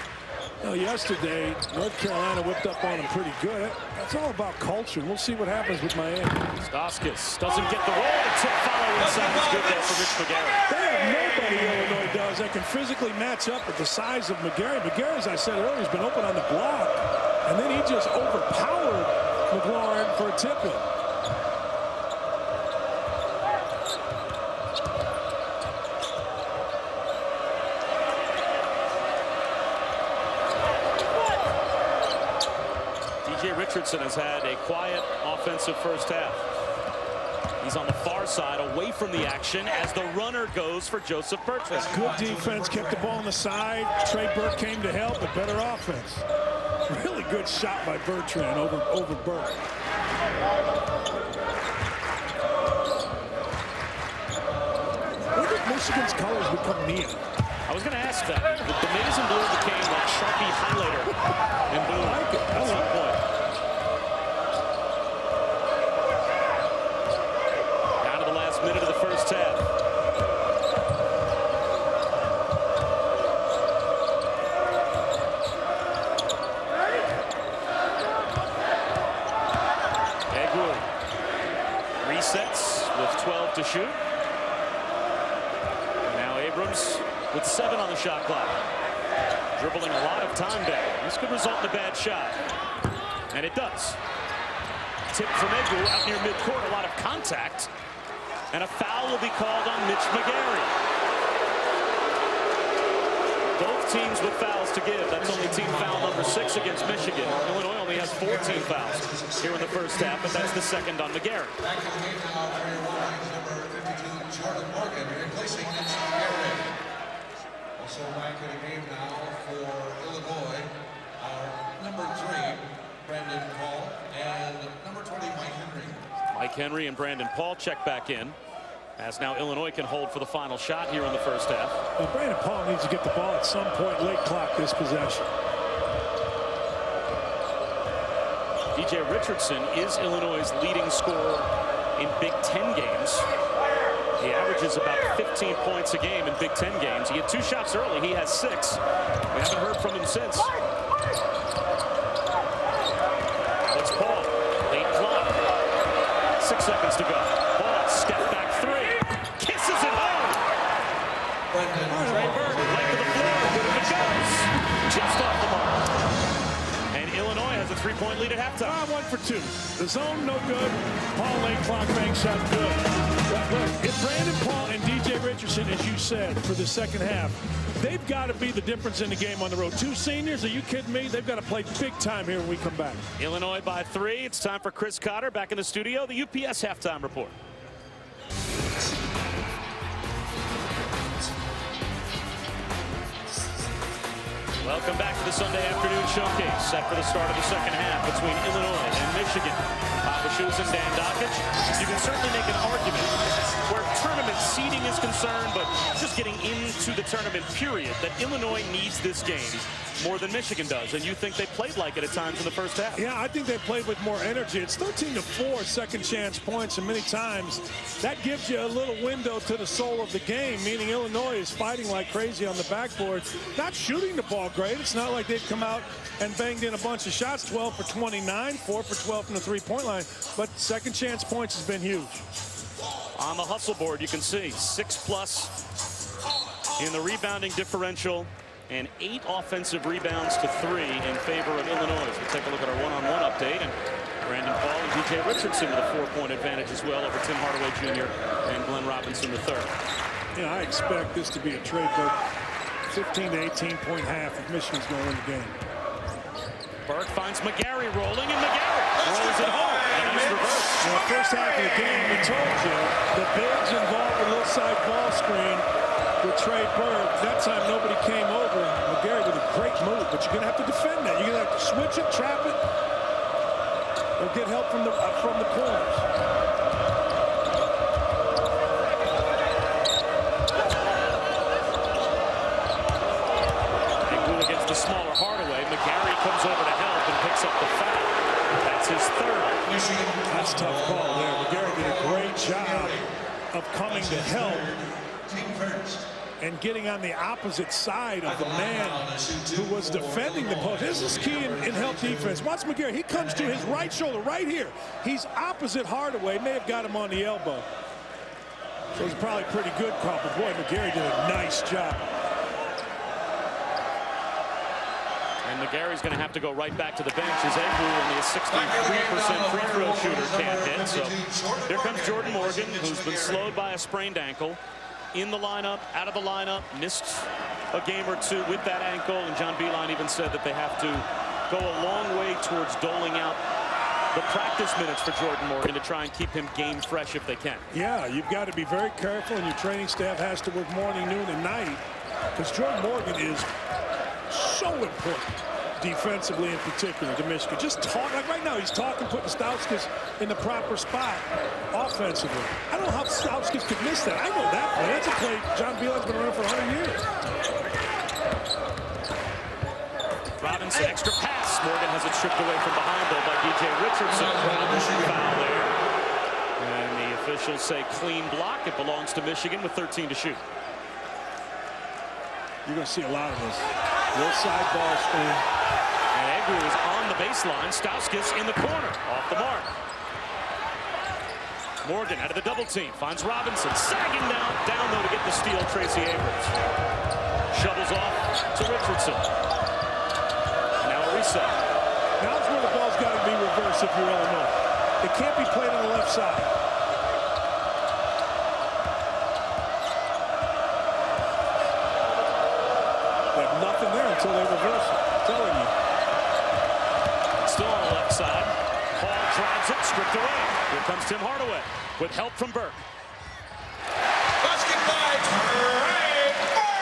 Yesterday, North Carolina whipped up on them pretty good. That's all about culture. We'll see what happens with Miami. Stauskas doesn't get the roll. The tip follow inside is good there for Mitch McGary. They have nobody Illinois does that can physically match up with the size of McGary. McGary, as I said earlier, has been open on the block, and then he just overpowered McLaurin for a tip-in. Richardson has had a quiet offensive first half. He's on the far side, away from the action, as the runner goes for Joseph Bertrand. Good defense, kept the ball on the side. Trey Burke came to help, but better offense. Really good shot by Bertrand over Burke. When did Michigan's colors become neon? I was going to ask that. The maize and blue became like Sharpie highlighter in blue. I like it. At some point. Down to the last minute of the first half. Egwood resets with 12 to shoot. Now Abrams with 7 on the shot clock. Dribbling a lot of time down. This could result in a bad shot. And it does. Tip from Egu out near midcourt. A lot of contact. And a foul will be called on Mitch McGary. Both teams with fouls to give. That's only team foul number 6 against Michigan. Illinois only has 14 fouls here in the first half, but that's the second on McGary. Back in the game now for your Wolverines, number 52, Jordan Morgan, replacing Mitch McGary. Also back in the game now for Illinois, our number 3, Brandon Paul, and number 20, Mike Henry. Mike Henry and Brandon Paul check back in, as now Illinois can hold for the final shot here in the first half. Well, Brandon Paul needs to get the ball at some point late clock this possession. DJ Richardson is Illinois' leading scorer in Big Ten games. He averages about 15 points a game in Big Ten games. He had 2 shots early. He has 6. We haven't heard from him since. It's Paul. Late clock. 6 seconds to go. Paul, step back 3. Kisses it home. Trey Burke, right to the floor. It goes. Just off the mark. And Illinois has a 3-point lead at halftime. 1 for 2. The zone, no good. Paul, late clock bank shot, good. Look, if Brandon Paul and DJ Richardson, as you said, for the second half, they've got to be the difference in the game on the road. 2 seniors, are you kidding me? They've got to play big time here when we come back. Illinois by 3. It's time for Chris Cotter back in the studio. The UPS halftime report. Welcome back to the Sunday afternoon showcase, set for the start of the second half between Illinois and Michigan. Papa Shoes and Dan Dockich. You can certainly make an argument where tournament seeding is concerned, but just getting into the tournament period, that Illinois needs this game more than Michigan does. And you think they played like it at times in the first half? Yeah, I think they played with more energy. It's 13-4 second chance points, and many times that gives you a little window to the soul of the game, meaning Illinois is fighting like crazy on the backboard, not shooting the ball great. It's not like they've come out and banged in a bunch of shots, 12 for 29, 4 for 12 from the three-point line, but second chance points has been huge. On the hustle board, you can see 6+ in the rebounding differential and 8 offensive rebounds to 3 in favor of Illinois. We'll take a look at our one-on-one update, and Brandon Paul and DJ Richardson with a 4-point advantage as well over Tim Hardaway Jr. and Glenn Robinson III. Yeah, I expect this to be a trade, but 15 to 18 point half if Michigan's going to win the game. Burke finds McGary rolling, and McGary rolls it home. A nice reverse. In the first half of the game, we told you the bigs involved a little side ball screen with Trey Burke. That time nobody came over. McGary with a great move, but you're going to have to defend that. You're going to have to switch it, trap it, or get help from the corners. Against the smaller Hardaway, McGary comes over to help and picks up the foul. That's his 3rd. That's a tough call there. McGary did a great job of coming to help. and getting on the opposite side of the man who was defending the post. This is key in help defense. Watch McGarry. He comes to his right shoulder right here. He's opposite Hardaway. May have got him on the elbow. So it was probably a pretty good call, but boy, McGarry did a nice job. And McGarry's going to have to go right back to the bench as Edgar, only a 63% free throw shooter, can't hit. So here comes Jordan Morgan, who's been slowed by a sprained ankle. In the lineup, out of the lineup, missed a game or two with that ankle. And John Beilein even said that they have to go a long way towards doling out the practice minutes for Jordan Morgan to try and keep him game fresh if they can. Yeah, you've got to be very careful, and your training staff has to work morning, noon, and night, because Jordan Morgan is so important defensively in particular to Michigan. Just talk, like right now, he's talking, putting Stauskas in the proper spot offensively. I don't know how Stauskas could miss that. I know that play. That's a play John Beilein's been running for 100 years. Robinson, extra pass. Morgan has it stripped away from behind, though, by DJ Richardson. Foul there. And the officials say clean block. It belongs to Michigan with 13 to shoot. You're going to see a lot of this. Little side ball screen. And Edgar is on the baseline. Stauskas in the corner. Off the mark. Morgan out of the double team. Finds Robinson. Sagging down though to get the steal. Tracy Abrams. Shovels off to Richardson. Now a reset. Now's where the ball's got to be reversed if you're Illinois. It can't be played on the left side. They have nothing there until they reverse it. I'm telling you. Still on the left side. Hall drives it, stripped away. Here comes Tim Hardaway with help from Burke. Basket by Trey Burke.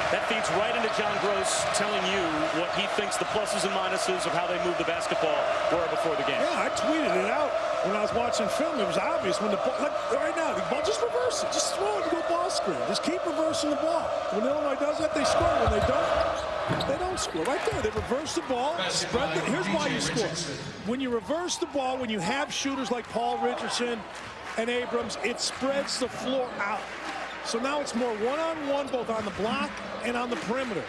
That feeds right into John Gross telling you what he thinks the pluses and minuses of how they move the basketball were before the game. Yeah, I tweeted it out when I was watching film. It was obvious when the ball, like right now, the ball, just reverse it. Just throw it and go ball screen. Just keep reversing the ball. When Illinois does that, they score. When they don't score. Right there, they reverse the ball. Spread the, here's why you score. When you reverse the ball, when you have shooters like Paul Richardson and Abrams, it spreads the floor out. So now it's more one-on-one, both on the block and on the perimeter.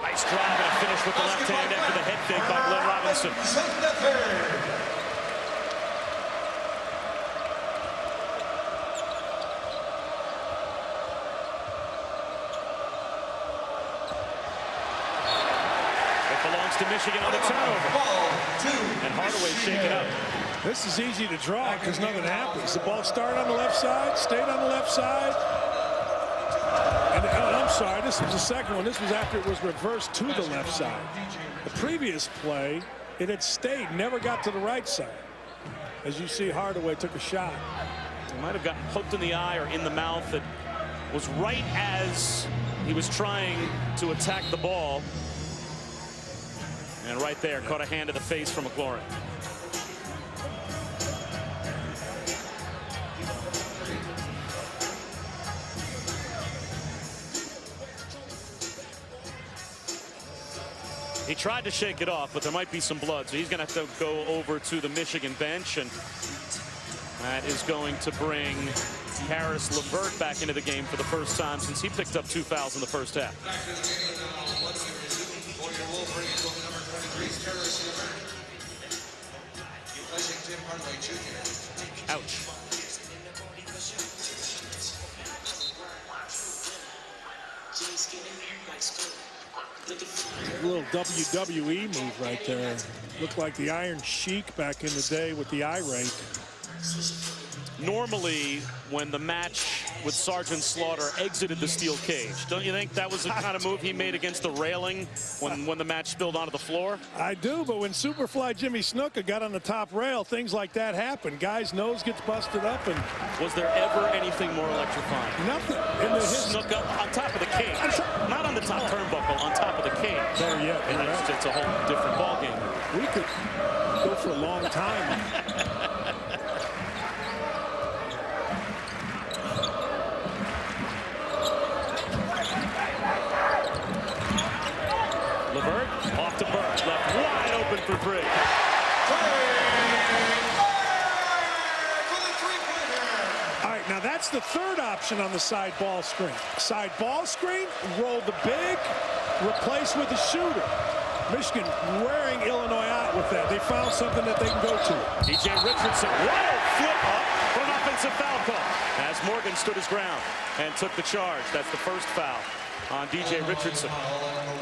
Nice drive and a finish with the left hand after the head fake by Glenn Robinson. It belongs to Michigan on the turnover. And Hardaway shaken up. This is easy to draw because nothing happens. The ball started on the left side, stayed on the left side. And I'm sorry, this was the second one. This was after it was reversed to the left side. The previous play, it had stayed, never got to the right side. As you see, Hardaway took a shot. He might have gotten poked in the eye or in the mouth. It was right as he was trying to attack the ball. And right there, caught a hand to the face from McLaurin. He tried to shake it off, but there might be some blood, so he's going to have to go over to the Michigan bench, and that is going to bring Karis LeVert back into the game for the first time since he picked up 2 fouls in the first half. Ouch. A little WWE move right there. Looked like the Iron Sheik back in the day with the eye rake. Normally, when the match with Sergeant Slaughter exited the steel cage, don't you think that was the kind of move he made against the railing when the match spilled onto the floor? I do, but when Superfly Jimmy Snuka got on the top rail, things like that happen. Guy's nose gets busted up. And was there ever anything more electrifying? Nothing. In the Snuka on top of the cage. Not on the top turnbuckle, on top of the cage. Better yet. And it's a whole different ballgame. We could go for a long time. LeVert off to Burke, left wide open for three. Now that's the third option on the side ball screen. Side ball screen, roll the big, replace with the shooter. Michigan wearing Illinois out with that. They found something that they can go to. DJ Richardson, whoa, flip up for an offensive foul call as Morgan stood his ground and took the charge. That's the first foul on DJ Richardson.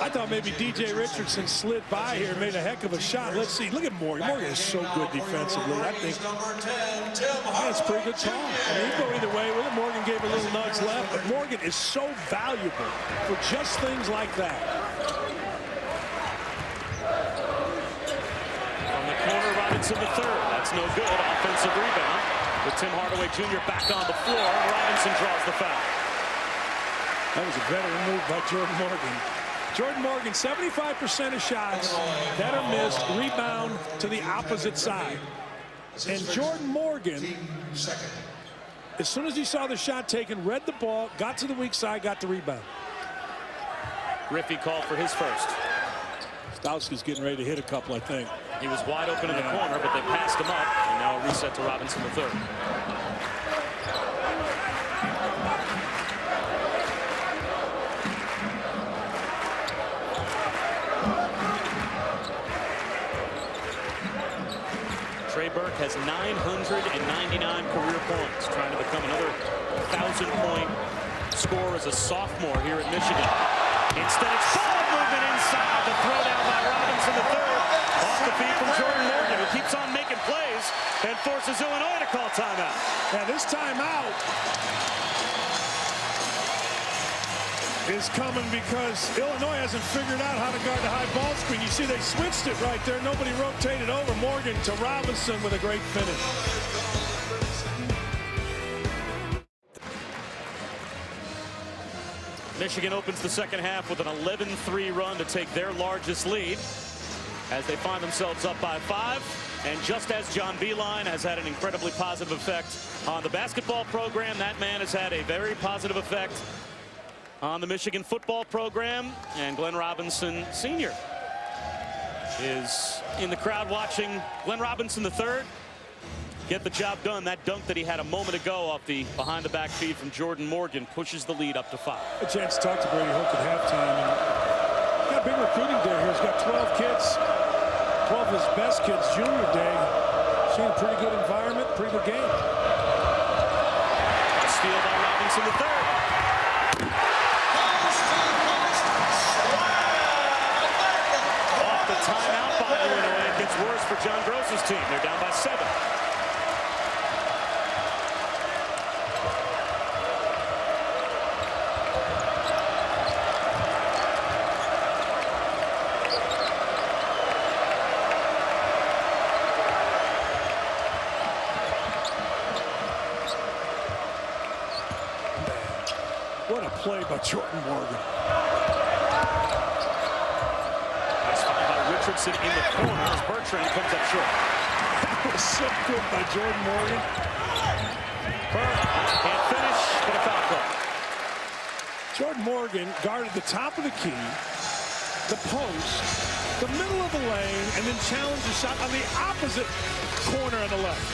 I thought maybe DJ Richardson slid by here and made a heck of a shot. Let's see. Look at Morgan. Morgan is so good defensively. I think that's a pretty good call. I mean, you go either way with it. Morgan gave a little nudge left, but Morgan is so valuable for just things like that. From the corner, Robinson the third. That's no good. Offensive rebound with Tim Hardaway Jr. back on the floor. Robinson draws the foul. That was a veteran move by Jordan Morgan. Jordan Morgan, 75% of shots that are missed rebound to the opposite side. And Jordan Morgan, as soon as he saw the shot taken, read the ball, got to the weak side, got the rebound. Griffey called for his first. Stowski's getting ready to hit a couple, I think. He was wide open in the corner, but they passed him up, and now a reset to Robinson the third. Trey Burke has 999 career points, trying to become another 1,000-point scorer as a sophomore here at Michigan. Instead, it's ball movement inside. The throw down by Robinson the third. Off the feet from Jordan Morgan, who keeps on making plays and forces Illinois to call timeout. Now this timeout is coming because Illinois hasn't figured out how to guard the high ball screen. You see they switched it right there. Nobody rotated over. Morgan to Robinson with a great finish. Michigan opens the second half with an 11-3 run to take their largest lead as they find themselves up by 5. And just as John Beilein has had an incredibly positive effect on the basketball program, that man has had a very positive effect on the Michigan football program. And Glenn Robinson Sr. is in the crowd watching Glenn Robinson III get the job done. That dunk that he had a moment ago off the behind-the-back feed from Jordan Morgan pushes the lead up to 5. A chance to talk to Brady Hoke at halftime. And got a big recruiting day here. He's got 12 kids, 12 of his best kids, junior day. Seeing a pretty good environment, pretty good game. A steal by Robinson III. Off the timeout by Illinois. It gets worse for John Gross's team. They're down by 7. What a play by Jordan Morgan. Nice find by Richardson in the corner as Bertrand comes up short. That was so good by Jordan Morgan. Burke can't finish, but a foul call. Jordan Morgan guarded the top of the key, the post, the middle of the lane, and then challenged the shot on the opposite corner on the left.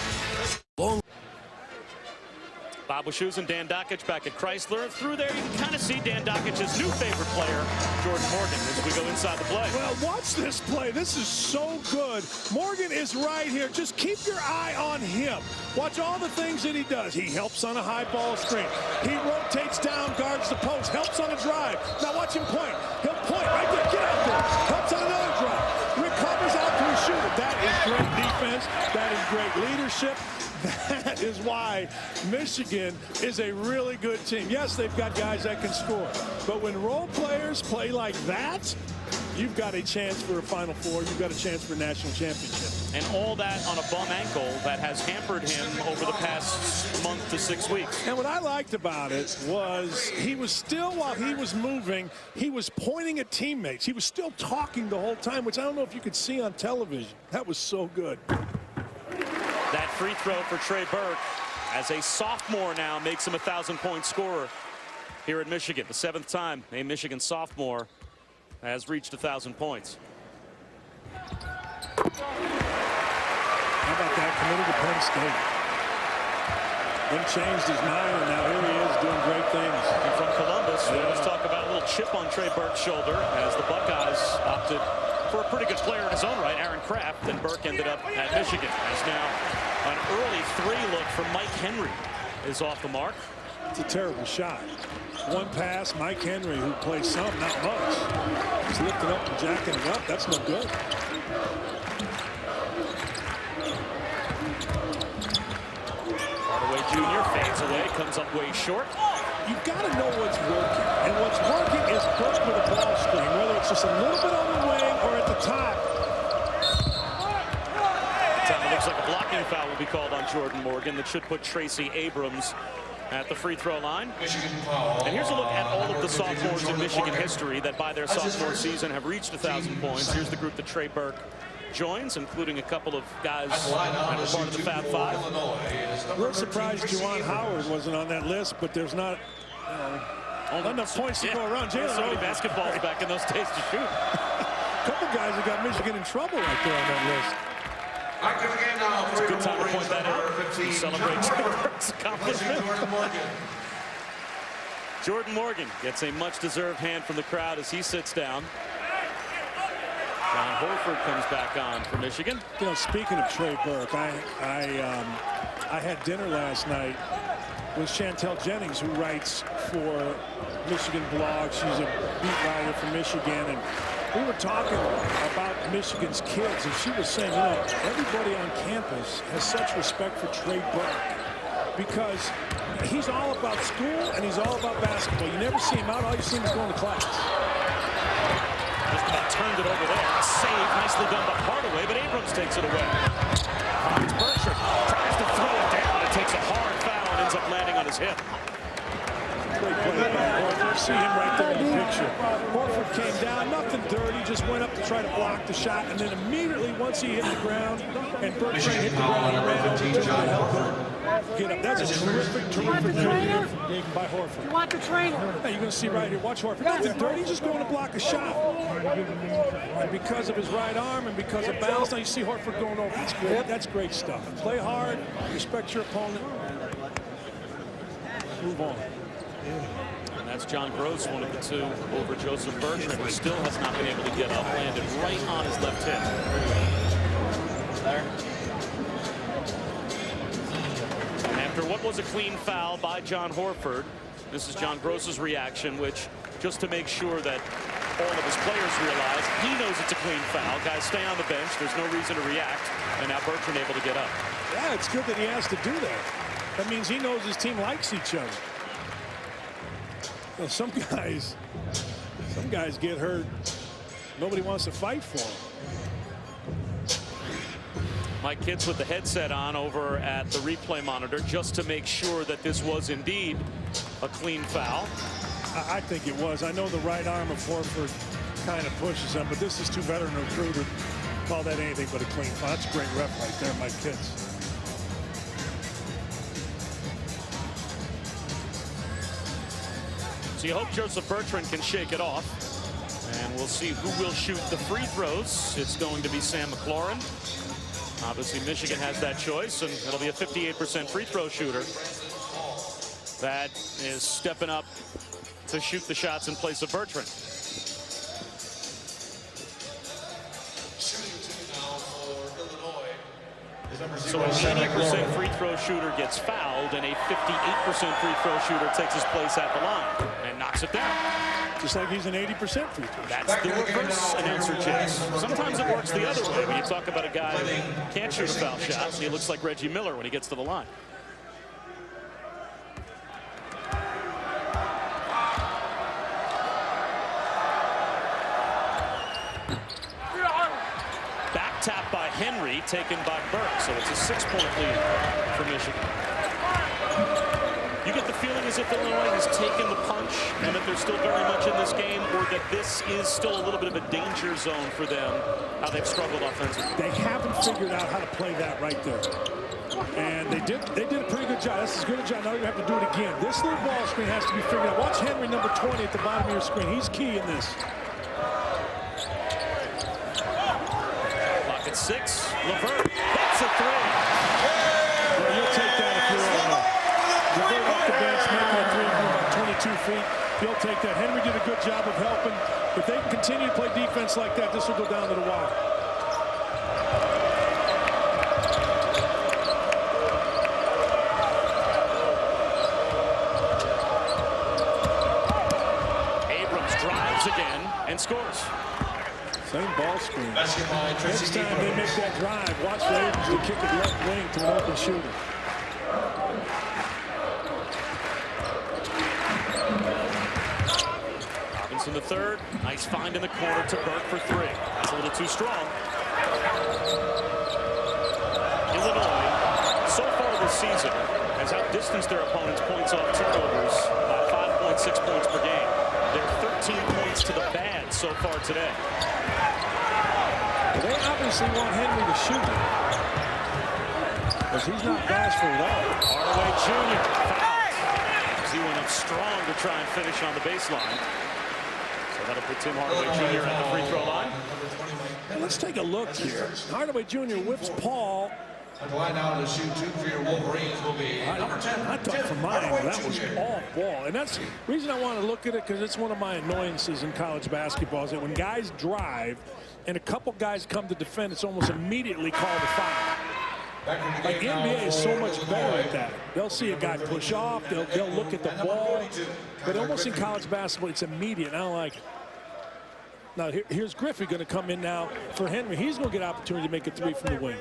Bob Wischusen and Dan Dockich back at Chrysler. Through there, you can kind of see Dan Dockich's new favorite player, Jordan Morgan, as we go inside the play. Well, watch this play. This is so good. Morgan is right here. Just keep your eye on him. Watch all the things that he does. He helps on a high ball screen. He rotates down, guards the post, helps on a drive. Now watch him point. He'll point right there. Get out there. Helps on another drive. Recovers out to a shooter. That is great defense. That is great leadership. That is why Michigan is a really good team. Yes, they've got guys that can score. But when role players play like that, you've got a chance for a Final Four. You've got a chance for a national championship. And all that on a bum ankle that has hampered him over the past month to 6 weeks. And what I liked about it was he was still, while he was moving, he was pointing at teammates. He was still talking the whole time, which I don't know if you could see on television. That was so good. That free throw for Trey Burke, as a sophomore now, makes him a 1,000-point scorer here at Michigan. The 7th time a Michigan sophomore has reached 1,000 points. How about that? Committed to Penn State. Then changed his mind, and now here he is doing great things. And from Columbus, let's talk about a little chip on Trey Burke's shoulder as the Buckeyes opted for a pretty good player in his own right, Aaron Kraft, and Burke ended up at Michigan. As now an early three look from Mike Henry is off the mark. It's a terrible shot. One pass, Mike Henry, who plays some, not much. He's lifting up and jacking it up. That's no good. Hardaway Jr. fades away, comes up way short. You've got to know what's working. And what's working is Burke with a ball screen, whether it's just a little bit on the wing or at the top. It looks like a blocking foul will be called on Jordan Morgan. That should put Tracy Abrams at the free throw line. And here's a look at all of the sophomores in Michigan history that by their sophomore season have reached 1,000 points. Here's the group that Trey Burke joins, including a couple of guys that were part of the Fab Five. A little surprised Juwan Howard wasn't on that list, but there's not enough points to go around. So many basketballs back in those days to shoot. A couple guys that got Michigan in trouble right there on that list. It's a good time to point that out. He celebrates Burke's accomplishment. Jordan Morgan gets a much-deserved hand from the crowd as he sits down. John Horford comes back on for Michigan. You know, speaking of Trey Burke, I had dinner last night with Chantel Jennings, who writes for Michigan Blog. She's a beat writer for Michigan, and we were talking about Michigan's kids, and she was saying, you know, everybody on campus has such respect for Trey Burke because he's all about school and he's all about basketball. You never see him out. All you see him is going to class. Just about turned it over there. Save nicely done by Hardaway, but Abrams takes it away. Finds Berkshire, tries to throw it down. It takes a hard foul and ends up landing on his hip. Great play by Horford. See him right there in the picture. Horford came down, nothing dirty, just went up to try to block the shot, and then immediately once he hit the ground and Berkshire hit the ground, he ran over to him to help him get up. That's a terrific move by Horford. You want the trainer? Now you're going to see right here. Watch Horford. Nothing dirty. He's just going to block a shot. And because of his right arm and because of bounce, now you see Horford going over. That's great. That's great stuff. Play hard. Respect your opponent. Move on. And that's John Gross, one of the two, over Joseph Bertrand, who still has not been able to get up. Landed right on his left hip. There. And after what was a clean foul by John Horford, this is John Gross's reaction, which, just to make sure that all of his players realize, he knows it's a clean foul. Guys, stay on the bench. There's no reason to react. And now Bertrand able to get up. Yeah, it's good that he has to do that. That means he knows his team likes each other. You know, some guys get hurt. Nobody wants to fight for them. Mike Kitts with the headset on over at the replay monitor just to make sure that this was indeed a clean foul. I think it was. I know the right arm of Horford kind of pushes him, but this is too veteran a crew to call that anything but a clean foul. That's a great ref right there, Mike Kitts. So you hope Joseph Bertrand can shake it off. And we'll see who will shoot the free throws. It's going to be Sam McLaurin. Obviously, Michigan has that choice, and it'll be a 58% free throw shooter that is stepping up to shoot the shots in place of Bertrand. So a 80% free throw shooter gets fouled, and a 58% free throw shooter takes his place at the line and knocks it down. Just like he's an 80% free throw. That's the reverse announcer checks. Sometimes it works the other way when you talk about a guy who can't shoot a foul shot. He looks like Reggie Miller when he gets to the line. Back tap by Henry, taken by Burke. So it's a 6-point lead for Michigan. You get the feeling as if Illinois has taken the punch and that they're still very much in this game, or that this is still a little bit of a danger zone for them, how they've struggled offensively. They haven't figured out how to play that right there. And they did a pretty good job. That's as good a job. Now you have to do it again. This little ball screen has to be figured out. Watch Henry, number 20, at the bottom of your screen. He's key in this. Clock at 6. LeVert hits a three. Well, you'll take that if you're Illinois. feet, you'll take that. Henry did a good job of helping. If they can continue to play defense like that, this will go down to the wire. Abrams drives again and scores. Same ball screen. Next time they make that drive, watch for Abrams to kick it left wing to an open shooter. In the third, nice find in the corner to Burke for three. That's a little too strong. Illinois, so far this season, has outdistanced their opponents' points off turnovers by 5.6 points per game. They're 13 points to the bad so far today. Well, they obviously want Henry to shoot it, because he's not bashful at all. Hardaway Jr. fouled. He went up strong to try and finish on the baseline. That'll put Tim Hardaway Jr. at the free throw line. Let's take a look here. Hardaway Jr. whips Paul. At the line now to shoot two for your Wolverines will be number 10. I thought for mine that was all ball. And that's the reason I want to look at it, because it's one of my annoyances in college basketball, is that when guys drive and a couple guys come to defend, it's almost immediately called a foul. Like the NBA is so much better at that. They'll see a guy push off, they'll look at the ball, but almost in college basketball, it's immediate. I don't like it. Now here's Griffey going to come in now for Henry. He's going to get an opportunity to make a three from the wing.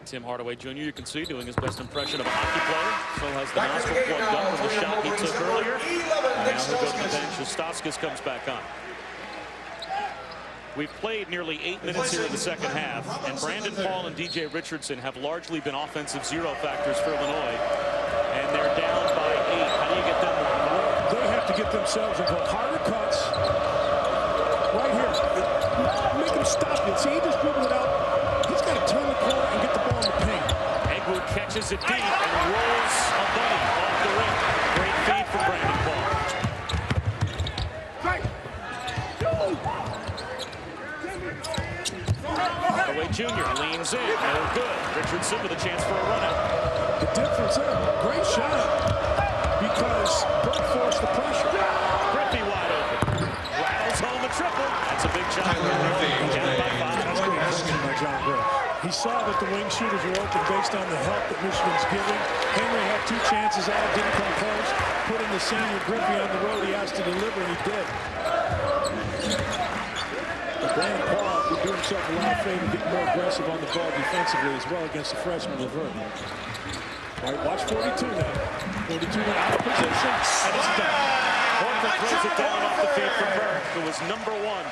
Tim Hardaway Jr., you can see, doing his best impression of a hockey player. So has the nostril plugged up from the shot he took earlier. And now he'll go to the bench as Stauskas comes back on. We've played nearly 8 minutes here in the second half, and Brandon Paul and DJ Richardson have largely been offensive zero factors for Illinois, and they're down by 8. How do you get them more? They have to get themselves involved. Harder cuts. Right here. Make him stop it. See, he just dribbled it out. He's got to turn the corner and get the ball in the paint. Egwood catches it deep and rolls a bunny off the rim. Great feed from Brandon Paul. Hardaway Jr. leans in, no good. Richardson with a chance for a run out. The difference there, great shot, because Burke forced the pressure. Griffey wide open. Rattles home a triple. That's a big shot. Down by 5. That's great action by John Burke. He saw that the wing shooters were open based on the help that Michigan's giving. Henry had 2 chances out, didn't come close. Putting the senior Griffey on the road, he has to deliver, and he did. Brandon Paul would do himself a lot of favor, get more aggressive on the ball defensively as well against the freshman Levert. All right, watch 42 now. 42 now out of position, and it's done. Horford throws it down off the feet from Burke, who was #1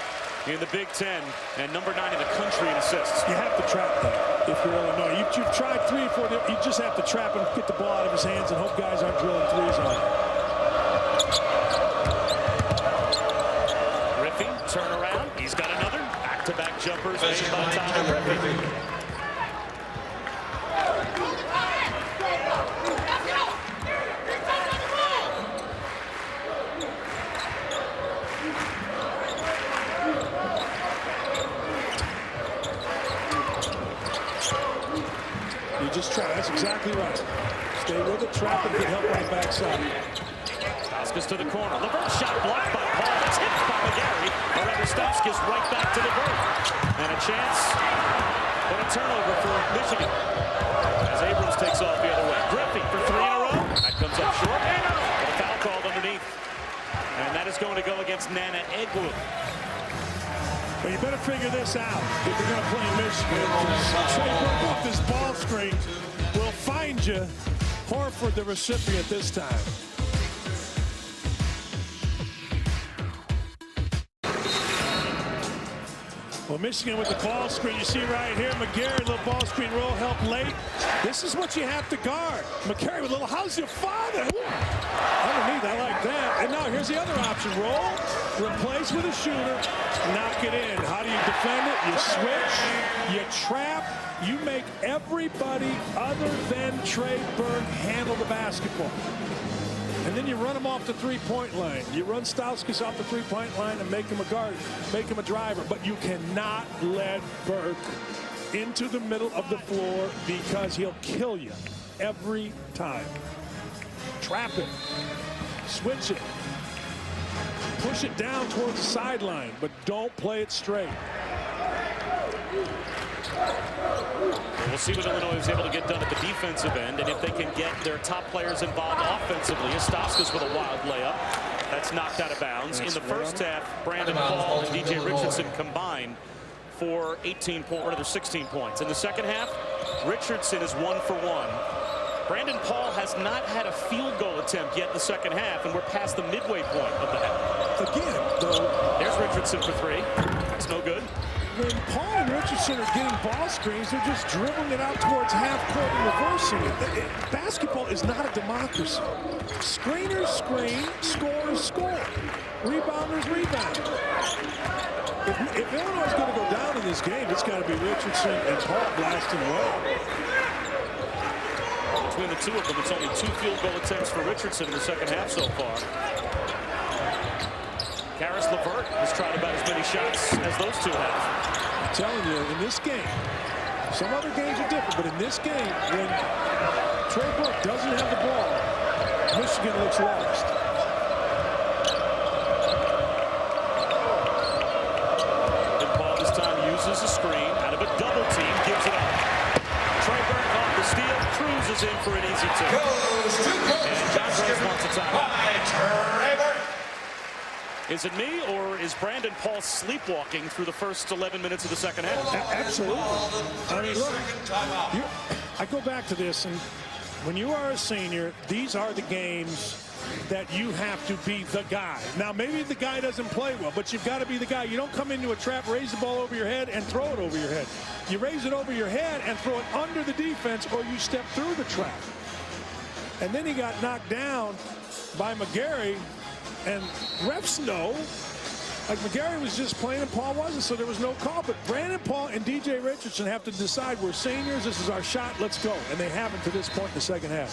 in the Big Ten and #9 in the country in assists. You have to trap that if you're Illinois. You've tried 3 or 4. You just have to trap him, get the ball out of his hands, and hope guys aren't drilling threes on him. Griffey, turn around. He's got another. Back-to-back jumpers made by Tyler Griffey. You just try. That's exactly right. Stay with it, trap it, get help on the backside. Stauskas to the corner. Levert shot blocked by Paul. Tipped by McGarry. However, Stauskas right back to Levert. And a chance, but a turnover for Michigan. As Abrams takes off the other way. Griffey for 3 in a row. That comes up short. But a foul called underneath. And that is going to go against Nana Egwood. Well, you better figure this out if you're going to play Michigan. Trey Burke off this ball screen will find you. Horford, the recipient this time. Well, Michigan with the ball screen. You see right here, McGarry, little ball screen roll, help late. This is what you have to guard. McGarry with a little, how's your father? Underneath, I like that. And now here's the other option. Roll, replace with a shooter, knock it in. How do you defend it? You switch, you trap, you make everybody other than Trey Burke handle the basketball. And then you run him off the three-point line. You run Stauskas off the three-point line and make him a guard, make him a driver. But you cannot let Burke into the middle of the floor because he'll kill you every time. Trap him. Switch it. Push it down towards the sideline, but don't play it straight. We'll see what Illinois is able to get done at the defensive end, and if they can get their top players involved offensively. Estoskas with a wild layup. That's knocked out of bounds. In the first half, Brandon Paul and DJ Richardson combined for 16 points. In the second half, Richardson is 1 for 1. Brandon Paul has not had a field goal attempt yet in the second half, and we're past the midway point of the half. Again, though, there's Richardson for 3. It's no good. When Paul and Richardson are getting ball screens, they're just dribbling it out towards half court and reversing it. Basketball is not a democracy. Screeners screen, scorers score. Rebounders rebound. If Illinois is going to go down in this game, it's got to be Richardson and Paul blasting away. Between the two of them, it's only 2 field goal attempts for Richardson in the second half so far. Karis LeVert has tried about as many shots as those two have. I'm telling you, in this game, some other games are different, but in this game, when Trey Burke doesn't have the ball, Michigan looks lost. And Paul this time uses a screen out of a double team, gives it up. Trey Burke off the steal, cruises in for an easy 2. And John Gross wants a timeout. Is it me, or is Brandon Paul sleepwalking through the first 11 minutes of the second half? Absolutely. I mean, look, I go back to this, and when you are a senior, these are the games that you have to be the guy. Now, maybe the guy doesn't play well, but you've got to be the guy. You don't come into a trap, raise the ball over your head, and throw it over your head. You raise it over your head and throw it under the defense, or you step through the trap. And then he got knocked down by McGarry. And refs know, like McGarry was just playing and Paul wasn't, so there was no call. But Brandon Paul and DJ Richardson have to decide, we're seniors, this is our shot, let's go. And they haven't to this point in the second half.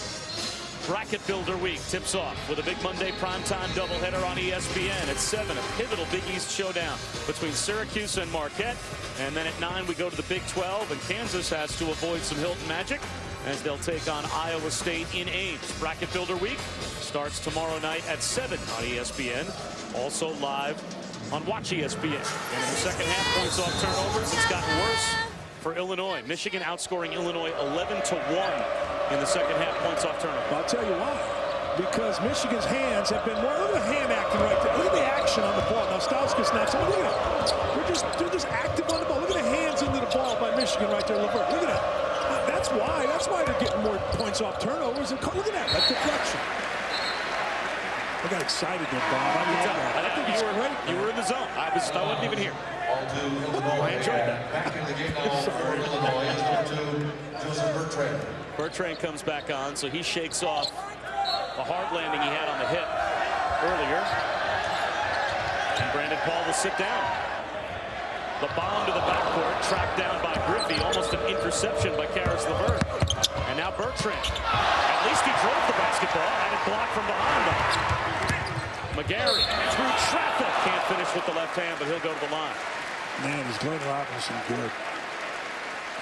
Bracket Builder Week tips off with a big Monday primetime doubleheader on ESPN at 7, a pivotal Big East showdown between Syracuse and Marquette. And then at 9, we go to the Big 12, and Kansas has to avoid some Hilton magic as they'll take on Iowa State in Ames. Bracket Builder Week starts tomorrow night at 7 on ESPN. Also live on Watch ESPN. And in the second half, points off turnovers, it's gotten worse for Illinois. Michigan outscoring Illinois 11-1 in the second half, points off turnovers. I'll tell you why. Because Michigan's hands have been more. Look at the hand acting right there. Look at the action on the ball. Now Stauskas not so. Look at it. They're just active on the ball. Look at the hands into the ball by Michigan right there. LeVert. Look at that. That's why they're getting more points off turnovers. And look at that deflection. I got excited there, Bob. I think it's great. You were in the zone. I wasn't even here. I enjoyed that. Back in the game now for Illinois is number 2, Joseph Bertrand. Bertrand comes back on, so he shakes off a hard landing he had on the hip earlier. And Brandon Paul will sit down. The bomb to the backcourt, tracked down by Griffey, almost an interception by Karis LeVert. And now Bertrand. At least he drove the basketball, had it blocked from behind him. McGarry through traffic, can't finish with the left hand, but he'll go to the line. Man, is Glenn Robinson good.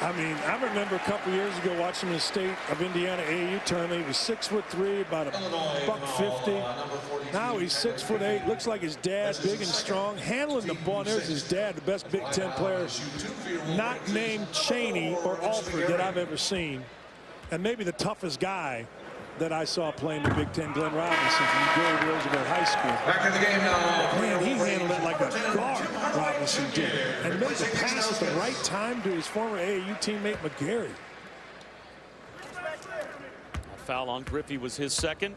I mean, I remember a couple years ago watching the State of Indiana AAU tournament. He was 6'3", about $150. Now he's 6'8". Looks like his dad, big and strong, handling the ball. And there's his dad, the best Big Ten player, not named Cheney or Alford that I've ever seen, and maybe the toughest guy that I saw playing the Big Ten, Glenn Robinson from Gary Roosevelt High School. Back in the game now. Man, he handled it like a guard, Robinson did. And made the pass at the right time to his former AAU teammate, McGarry. A foul on Griffey was his second.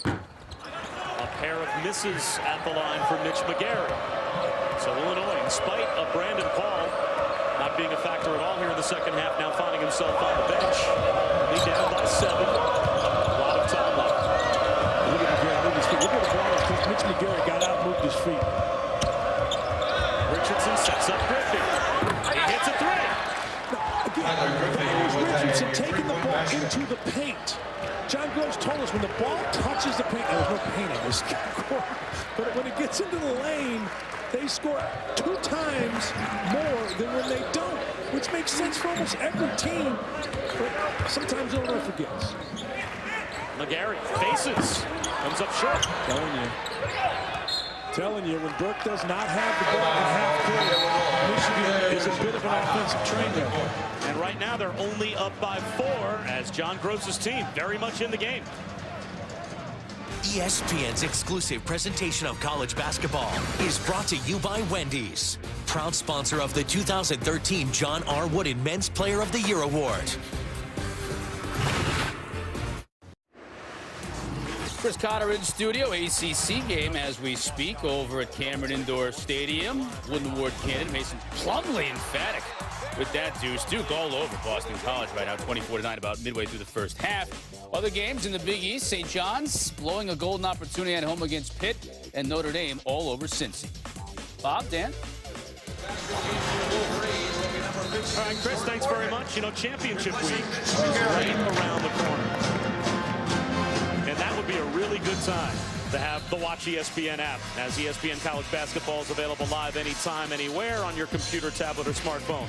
A pair of misses at the line for Mitch McGarry. So Illinois, in spite of Brandon Paul not being a factor at all here in the second half, now finding himself on the bench. Lead down by 7. A lot of time left. Look at McGarry move his feet. Look at the ball because Mitch McGarry got out, moved his feet. Richardson sets up Griffey. He hits a 3. Again, Richardson taking the ball into the paint. John Gross told us when the ball touches the paint, there's no paint on this court, but when it gets into the lane, they score 2 times more than when they don't, which makes sense for almost every team, but sometimes Illinois forgets. McGarry faces, comes up short. Telling you, when Burke does not have the ball in half court, Michigan is a bit of an offensive train wreck. And right now they're only up by 4 as John Gross's team very much in the game. ESPN's exclusive presentation of college basketball is brought to you by Wendy's, proud sponsor of the 2013 John R. Wooden Men's Player of the Year Award. Chris Cotter in studio. ACC game as we speak over at Cameron Indoor Stadium. Wooden Award candidate Mason Plumlee emphatic with that deuce. Duke all over Boston College right now, 24-9, about midway through the first half. Other games in the Big East, St. John's blowing a golden opportunity at home against Pitt, and Notre Dame all over Cincy. Bob, Dan? All right, Chris, thanks very much. You know, championship week is right around the corner. And that would be a really good time to have the Watch ESPN app, as ESPN College Basketball is available live anytime, anywhere on your computer, tablet, or smartphone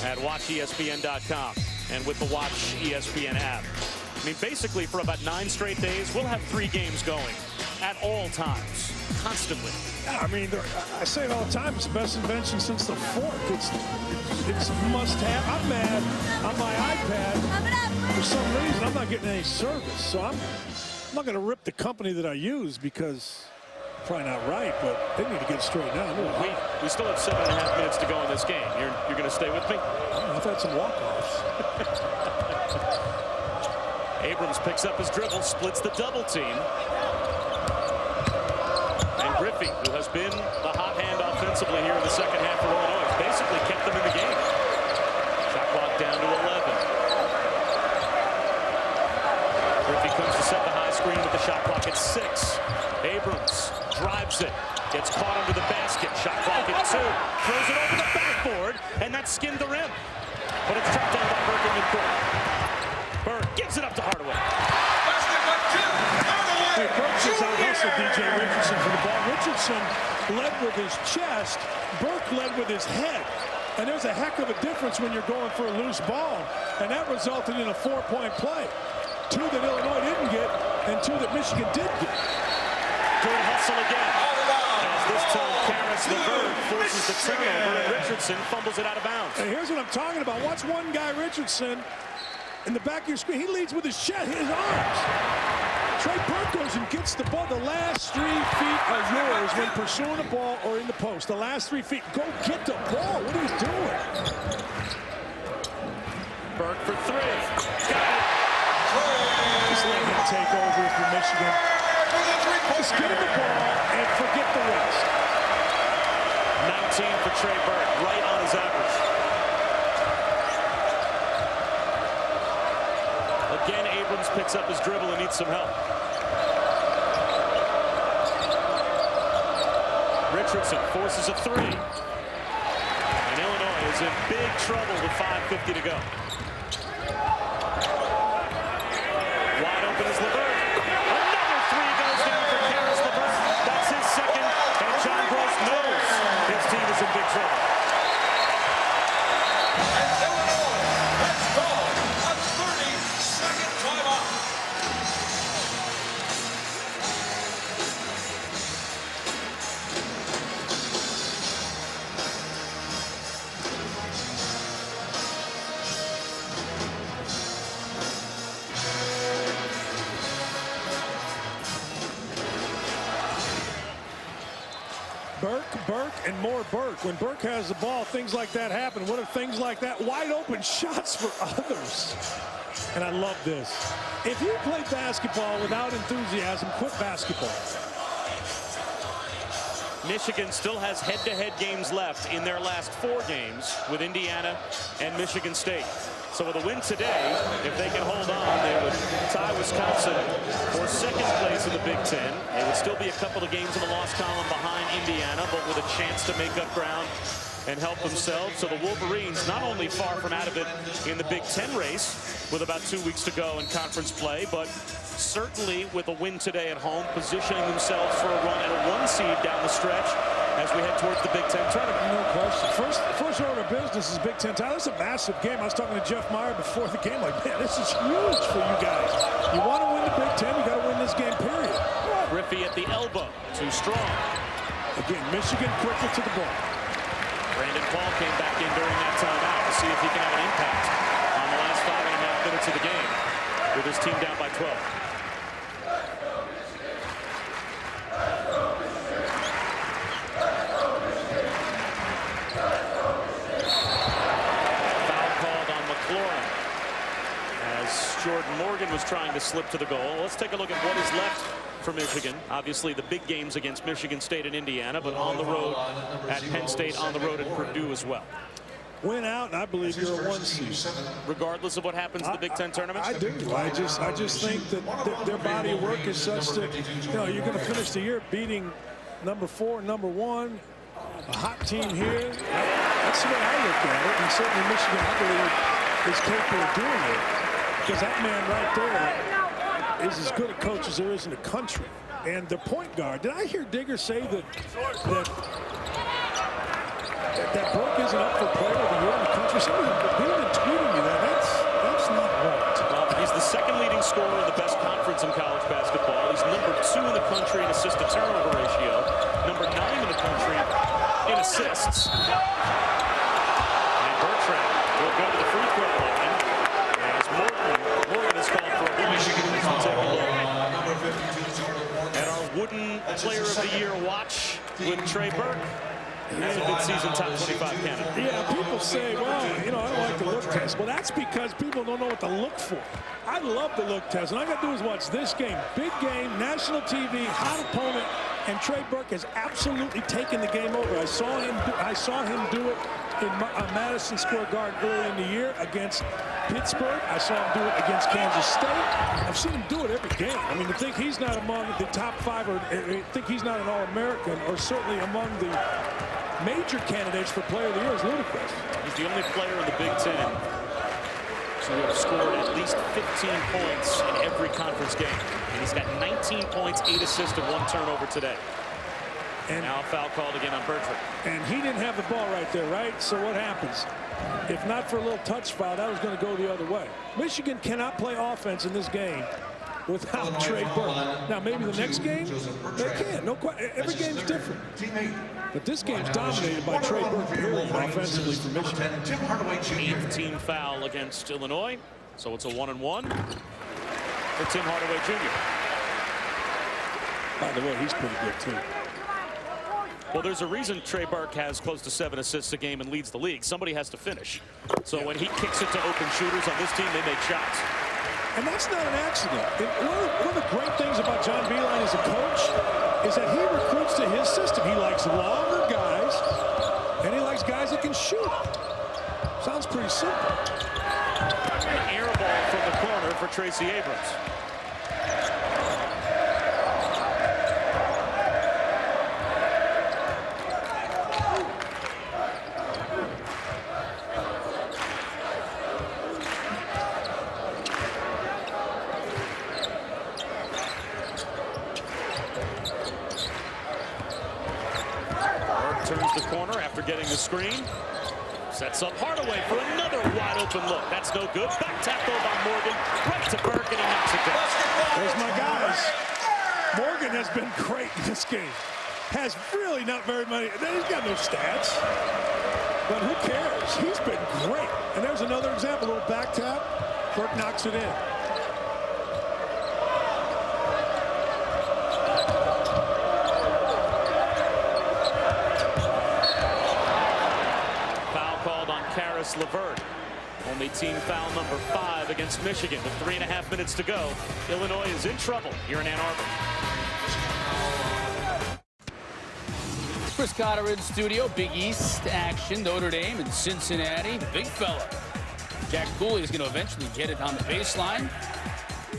at watchespn.com and with the Watch ESPN app. I mean, basically, for about 9 straight days, we'll have 3 games going at all times, constantly. Yeah, I mean, I say it all the time. It's the best invention since the fork. It's must-have. I'm mad on my iPad. For some reason, I'm not getting any service. So I'm not going to rip the company that I use because probably not right, but they need to get straightened out. We still have 7.5 minutes to go in this game. You're going to stay with me? I've had some walk-offs. Abrams picks up his dribble, splits the double team. And Griffey, who has been the hot hand offensively here in the second half for Illinois, basically kept them in the game. Shot clock down to 11. Griffey comes to set the high screen with the shot clock at 6. Abrams drives it, gets caught under the basket. Shot clock at 2. Throws it over the backboard, and that skinned the rim. But it's trapped down by Burke in midcourt. Burke gives it up to Hardaway. Hey, Burke just out-hustled DJ Richardson for the ball. Richardson led with his chest. Burke led with his head. And there's a heck of a difference when you're going for a loose ball. And that resulted in a 4-point play. 2 that Illinois didn't get, and 2 that Michigan did get. Good hustle again. As this time, Karis LeVert forces the turnover, and Richardson fumbles it out of bounds. And here's what I'm talking about. Watch one guy, Richardson, in the back of your screen. He leads with his chest, his arms. Trey Burke goes and gets the ball. The last 3 feet are yours when pursuing the ball or in the post. The last 3 feet. Go get the ball. What are you doing? Burke for 3. Got it. Just let him take over for Michigan. Just get him the ball and forget the rest. 19 for Trey Burke, right on his average. Again, Abrams picks up his dribble and needs some help. Richardson forces a 3. And Illinois is in big trouble with 5:50 to go. Wide open is LeVert. Another 3 goes down for Karis LeVert. That's his second, and John Gross knows his team is in big trouble. And Illinois has gone a 30-second timeout. Burke, and more Burke. When Burke has the ball, things like that happen. What are things like that? Wide open shots for others. And I love this. If you play basketball without enthusiasm, quit basketball. Michigan still has head-to-head games left in their last 4 games with Indiana and Michigan State. So with a win today, if they can hold on, they would tie Wisconsin for second place in the Big Ten. They would still be a couple of games in the loss column behind Indiana, but with a chance to make up ground and help themselves. So the Wolverines not only far from out of it in the Big Ten race with about 2 weeks to go in conference play, but certainly with a win today at home, positioning themselves for a run at a 1 seed down the stretch as we head towards the Big Ten tournament. No question. First order of business is Big Ten title. This is a massive game. I was talking to Jeff Meyer before the game, like, man, this is huge for you guys. You want to win the Big Ten, you got to win this game, period. Griffey at the elbow, too strong. Again, Michigan quickly to the ball. Brandon Paul came back in during that timeout to see if he can have an impact on the last 5.5 minutes of the game with his team down by 12. Foul called on McLaurin as Jordan Morgan was trying to slip to the goal. Let's take a look at what is left for Michigan. Obviously the big games against Michigan State and Indiana, but on the road at Penn State, on the road at Purdue as well. Win out, and I believe you're a 1 seed. Regardless of what happens in the Big Ten tournament? I do. I just think that their body of work is such that, you know, you're going to finish the year beating number 4 and number 1, a hot team here. That's the way I look at it. And certainly Michigan, I believe, is capable of doing it. Because that man right there is as good a coach as there is in the country. And the point guard, did I hear Digger say that Burke isn't up for player of the year in the country? Somebody been tweeting me that. That's not right. He's the second leading scorer in the best conference in college basketball. He's number 2 in the country in assist-to-turnover ratio, number 9 in the country in assists. And Bertrand will go to the free throw line as Morgan is called for a Michigan. At our wooden player of the year watch with Trey Burke. That's a mid-season top 25 candidate. Yeah, people say, well, you know, I don't like the look test. Well, that's because people don't know what to look for. I love the look test, and all I got to do is watch this game. Big game, national TV, hot opponent, and Trey Burke has absolutely taken the game over. I saw him do it in Madison Square Garden early in the year against Pittsburgh. I saw him do it against Kansas State. I've seen him do it every game. I mean, to think he's not among the top 5, or think he's not an All-American, or certainly among the major candidates for player of the year is ludicrous. He's the only player in the Big Ten to have scored at least 15 points in every conference game. And he's got 19 points, 8 assists, and 1 turnover today. And now a foul called again on Bertrand. And he didn't have the ball right there, right? So what happens? If not for a little touch foul, that was going to go the other way. Michigan cannot play offense in this game without Trey Burke. Now, maybe the next game, they can. No question. Every game's different. But this game's dominated by Trey Burke, period, offensively for Michigan. 8th team foul against Illinois. So it's a 1-and-1 for Tim Hardaway Jr. By the way, he's pretty good, too. Well, there's a reason Trey Burke has close to 7 assists a game and leads the league. Somebody has to finish. So when he kicks it to open shooters on this team, they make shots. And that's not an accident. One of the great things about John Beilein as a coach is that he recruits to his system. He likes longer guys, and he likes guys that can shoot. Sounds pretty simple. An air ball from the corner for Tracy Abrams. Turns the corner after getting the screen. Sets up Hardaway for another wide open look. That's no good. Back tackle by Morgan. Right to Burke, and he knocks it down. There's my guys. Morgan has been great in this game. Has really not very many. He's got no stats. But who cares? He's been great. And there's another example. A little back tap. Burke knocks it in. LeVert. Only team foul number 5 against Michigan with 3.5 minutes to go. Illinois is in trouble here in Ann Arbor. Chris Cotter in studio. Big East action. Notre Dame and Cincinnati. The big fella. Jack Cooley is going to eventually get it on the baseline.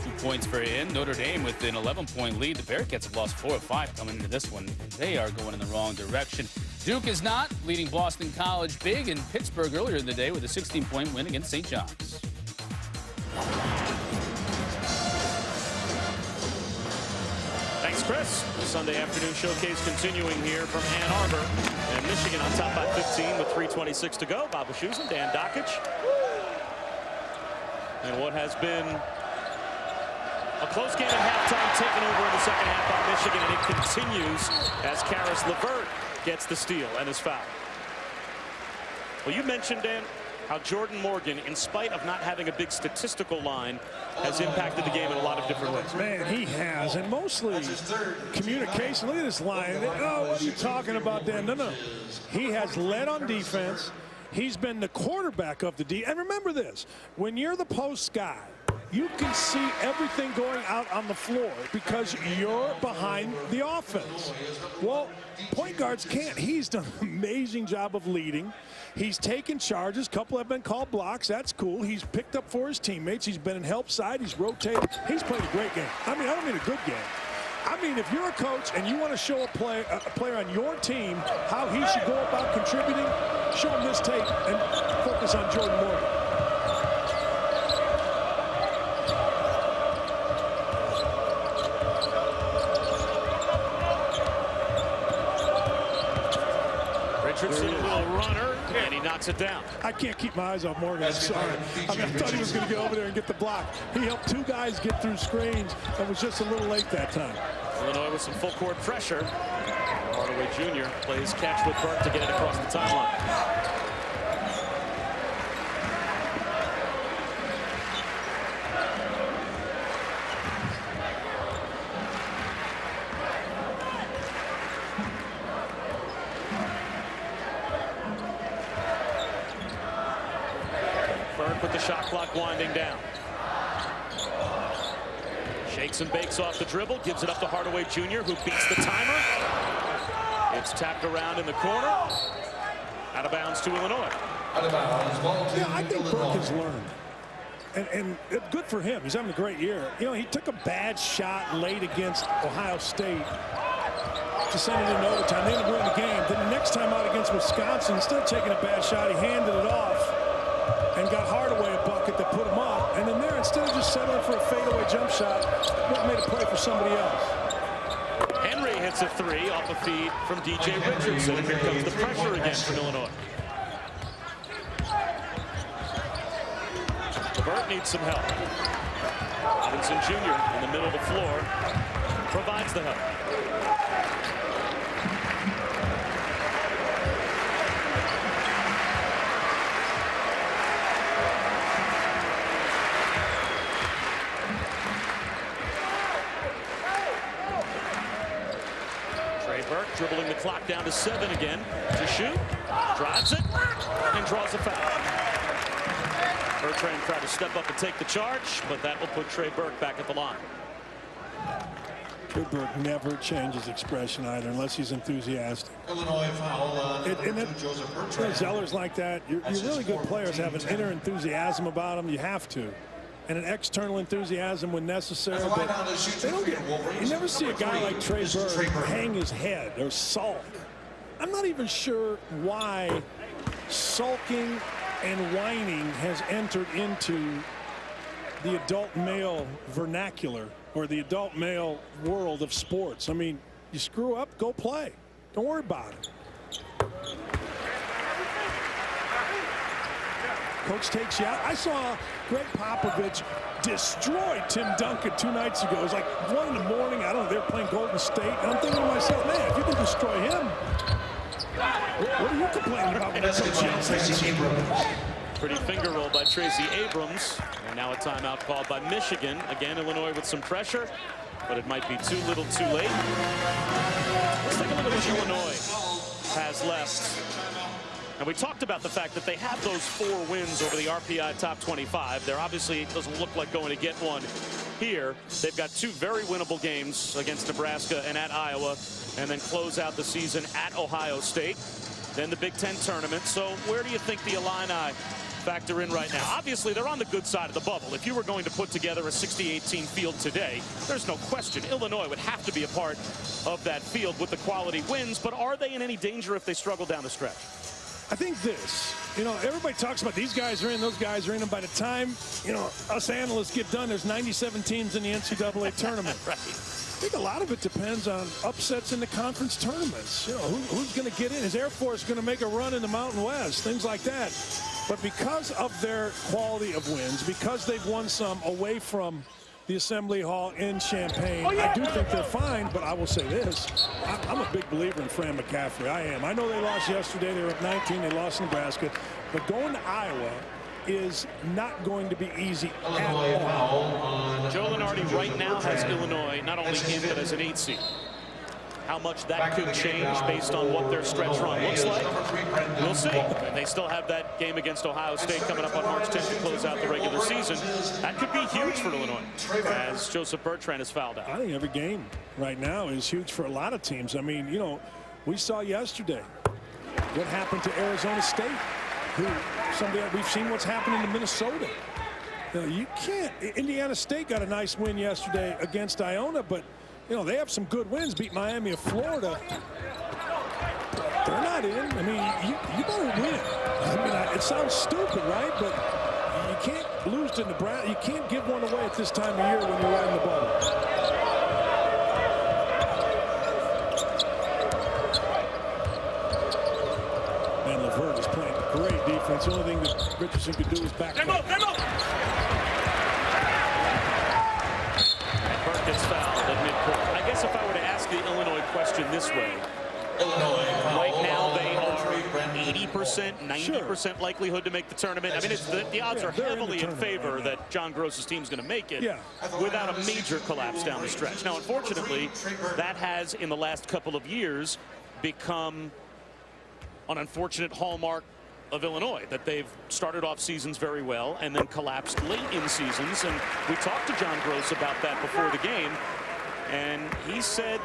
2 points for him. Notre Dame with an 11-point lead. The Bearcats have lost 4 of 5 coming into this one. They are going in the wrong direction. Duke is not, leading Boston College big in Pittsburgh earlier in the day with a 16-point win against St. John's. Thanks, Chris, the Sunday afternoon showcase continuing here from Ann Arbor. And Michigan on top by 15 with 3:26 to go. Bob Wischusen, Dan Dockich. And what has been a close game at halftime taken over in the second half by Michigan, and it continues as Karis LeVert gets the steal and is fouled. Well, you mentioned, Dan, how Jordan Morgan, in spite of not having a big statistical line, has impacted the game in a lot of different ways. Man, he has, and mostly communication. Look at this line. Oh, what are you talking about, Dan? No. He has led on defense. He's been the quarterback of the D. And remember this, when you're the post guy, you can see everything going out on the floor because you're behind the offense. Well, point guards can't. He's done an amazing job of leading. He's taken charges. A couple have been called blocks. That's cool. He's picked up for his teammates. He's been in help side. He's rotated. He's played a great game. I mean, I don't mean a good game. I mean, if you're a coach and you want to show a player on your team how he should go about contributing, show him this tape and focus on Jordan Morgan. Richardson, a little runner, and he knocks it down. I can't keep my eyes off Morgan. I'm sorry. I mean, I thought he was going to get over there and get the block. He helped two guys get through screens and was just a little late that time. Illinois with some full court pressure. Hardaway Jr. plays catch with Burke to get it across the timeline. Burke with the shot clock winding down. Shakes and bakes off the dribble, gives it up to Hardaway Jr., who beats the timer. It's tapped around in the corner. Out of bounds to Illinois. Out of bounds, ball to Yeah, I think Burke Illinois. has learned. And good for him. He's having a great year. You know, he took a bad shot late against Ohio State to send it in overtime. They ended up winning the game. Then the next time out against Wisconsin, instead of taking a bad shot, he handed it off and got Hardaway a bucket that put him up. And then there, instead of just settling for a fadeaway jump shot, made a play for somebody else. Henry hits a three off a feed from DJ Richardson. And here comes the pressure again from Illinois. LeVert needs some help. Robinson Jr. in the middle of the floor provides the help. Burke dribbling the clock down to 7 again to shoot, drives it, and draws a foul. Bertrand tried to step up and take the charge, but that will put Trey Burke back at the line. Trey Burke never changes expression either, unless he's enthusiastic. Illinois foul on Joseph Bertrand. Zellers like that, you're really good players have an inner enthusiasm about them. You have to. And an external enthusiasm when necessary, but they don't you never see a guy like Trey Burke hang his head or sulk. I'm not even sure why sulking and whining has entered into the adult male vernacular or the adult male world of sports. I mean, you screw up, go play. Don't worry about it. Coach takes you out. I saw Greg Popovich destroy Tim Duncan 2 nights ago. It was like 1 in the morning. I don't know. They were playing Golden State. And I'm thinking to myself, man, if you can destroy him, what are you complaining about when Coach yells? Pretty finger roll by Tracy Abrams. And now a timeout called by Michigan. Again, Illinois with some pressure, but it might be too little too late. Let's take a look at what Illinois has left. And we talked about the fact that they have those 4 wins over the RPI top 25. They're obviously, it doesn't look like going to get one here. They've got 2 very winnable games against Nebraska and at Iowa, and then close out the season at Ohio State. Then the Big Ten tournament. So where do you think the Illini factor in right now? Obviously, they're on the good side of the bubble. If you were going to put together a 68-team field today, there's no question Illinois would have to be a part of that field with the quality wins. But are they in any danger if they struggle down the stretch? I think this, you know, everybody talks about these guys are in, those guys are in, and by the time, you know, us analysts get done, there's 97 teams in the NCAA tournament. Right. think a lot of it depends on upsets in the conference tournaments. You know, who's going to get in? Is Air Force going to make a run in the Mountain West? Things like that. But because of their quality of wins, because they've won some away from the Assembly Hall in Champaign, I do think they're fine, but I will say this. I'm a big believer in Fran McCaffrey. I am. I know they lost yesterday. They were up 19. They lost Nebraska. But going to Iowa is not going to be easy at all. Joe Lunardi right now has Illinois not only in, but as an 8 seed. How much that could change based on what their stretch run looks like, we'll see. And they still have that game against Ohio State coming up on March 10th to close out the regular season. That could be huge for Illinois as Joseph Bertrand is fouled out. I think every game right now is huge for a lot of teams. I mean, you know, we saw yesterday what happened to Arizona State. We've seen what's happening to Minnesota. You know, you can't. Indiana State got a nice win yesterday against Iona, but you know, they have some good wins, beat Miami of Florida. They're not in. I mean, you better win. I mean, it sounds stupid, right? But you can't lose to Nebraska. You can't give one away at this time of year when you're riding the bubble. Man, LeVert is playing great defense. The only thing that Richardson could do is back. Burke gets fouled at midcourt. I guess if I were to ask the Illinois question this way, right now they are 80%, 90% likelihood to make the tournament. I mean, the odds are heavily in favor that John Gross's team's going to make it without a major collapse down the stretch. Now, unfortunately, that has in the last couple of years become an unfortunate hallmark of Illinois, that they've started off seasons very well and then collapsed late in seasons. And we talked to John Gross about that before the game, and he said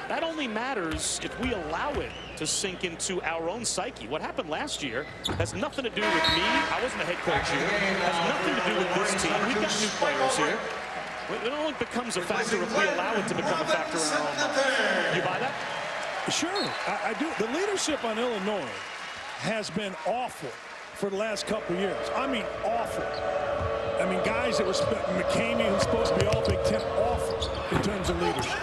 that only matters if we allow it to sink into our own psyche. What happened last year has nothing to do with me. I wasn't the head coach here. It has nothing to do with this team. We've got new players here. It only becomes a factor if we allow it to become a factor in our own mind. You buy that? Sure, I do. The leadership on Illinois has been awful for the last couple of years. I mean, awful. I mean, guys that were McCamey, who's supposed to be all Big Ten, awful in terms of leadership.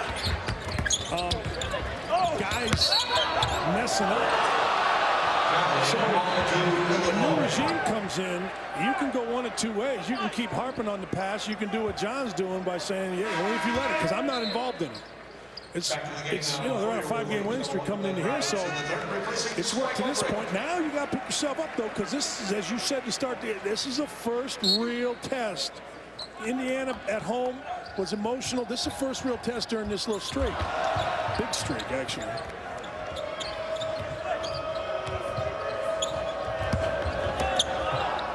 Guys messing up. So when a new regime comes in, you can go one of two ways. You can keep harping on the past. You can do what John's doing by saying, yeah, only if you let it, because I'm not involved in it. It's you know, they're on a 5-game winning streak coming into here, so it's worked to this point. Now you got to pick yourself up, though, because this is, as you said to start, this is the first real test. Indiana at home was emotional. This is the first real test during this little streak. Big streak, actually.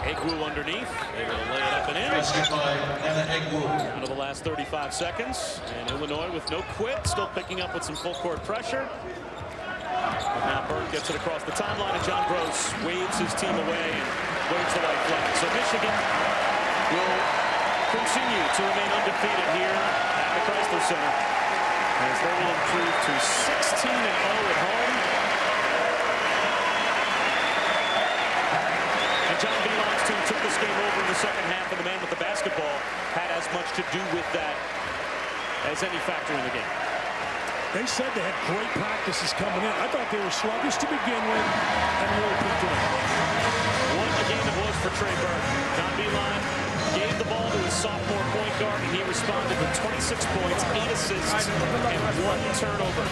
Egwu underneath. They're going to lay it up and in. Out of the last 35 seconds. And Illinois with no quit, still picking up with some full court pressure. But now Burke gets it across the timeline, and John Gross waves his team away and waves the white flag. So Michigan will continue to remain undefeated here at the Chrysler Center, as they will improve to 16-0 at home. And John Beelon's team took this game over in the second half, and the man with the basketball had as much to do with that as any factor in the game. They said they had great practices coming in. I thought they were sluggish to begin with, and really picked it up. What a game it was for Trey Burke. John Beelon gave the ball to his sophomore point guard, and he responded with 26 points, 8 assists, and 1 turnover.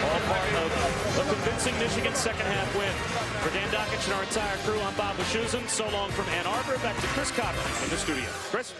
All part of a convincing Michigan second-half win. For Dan Dakich and our entire crew, I'm Bob Wischusen. So long from Ann Arbor. Back to Chris Cotter in the studio. Chris?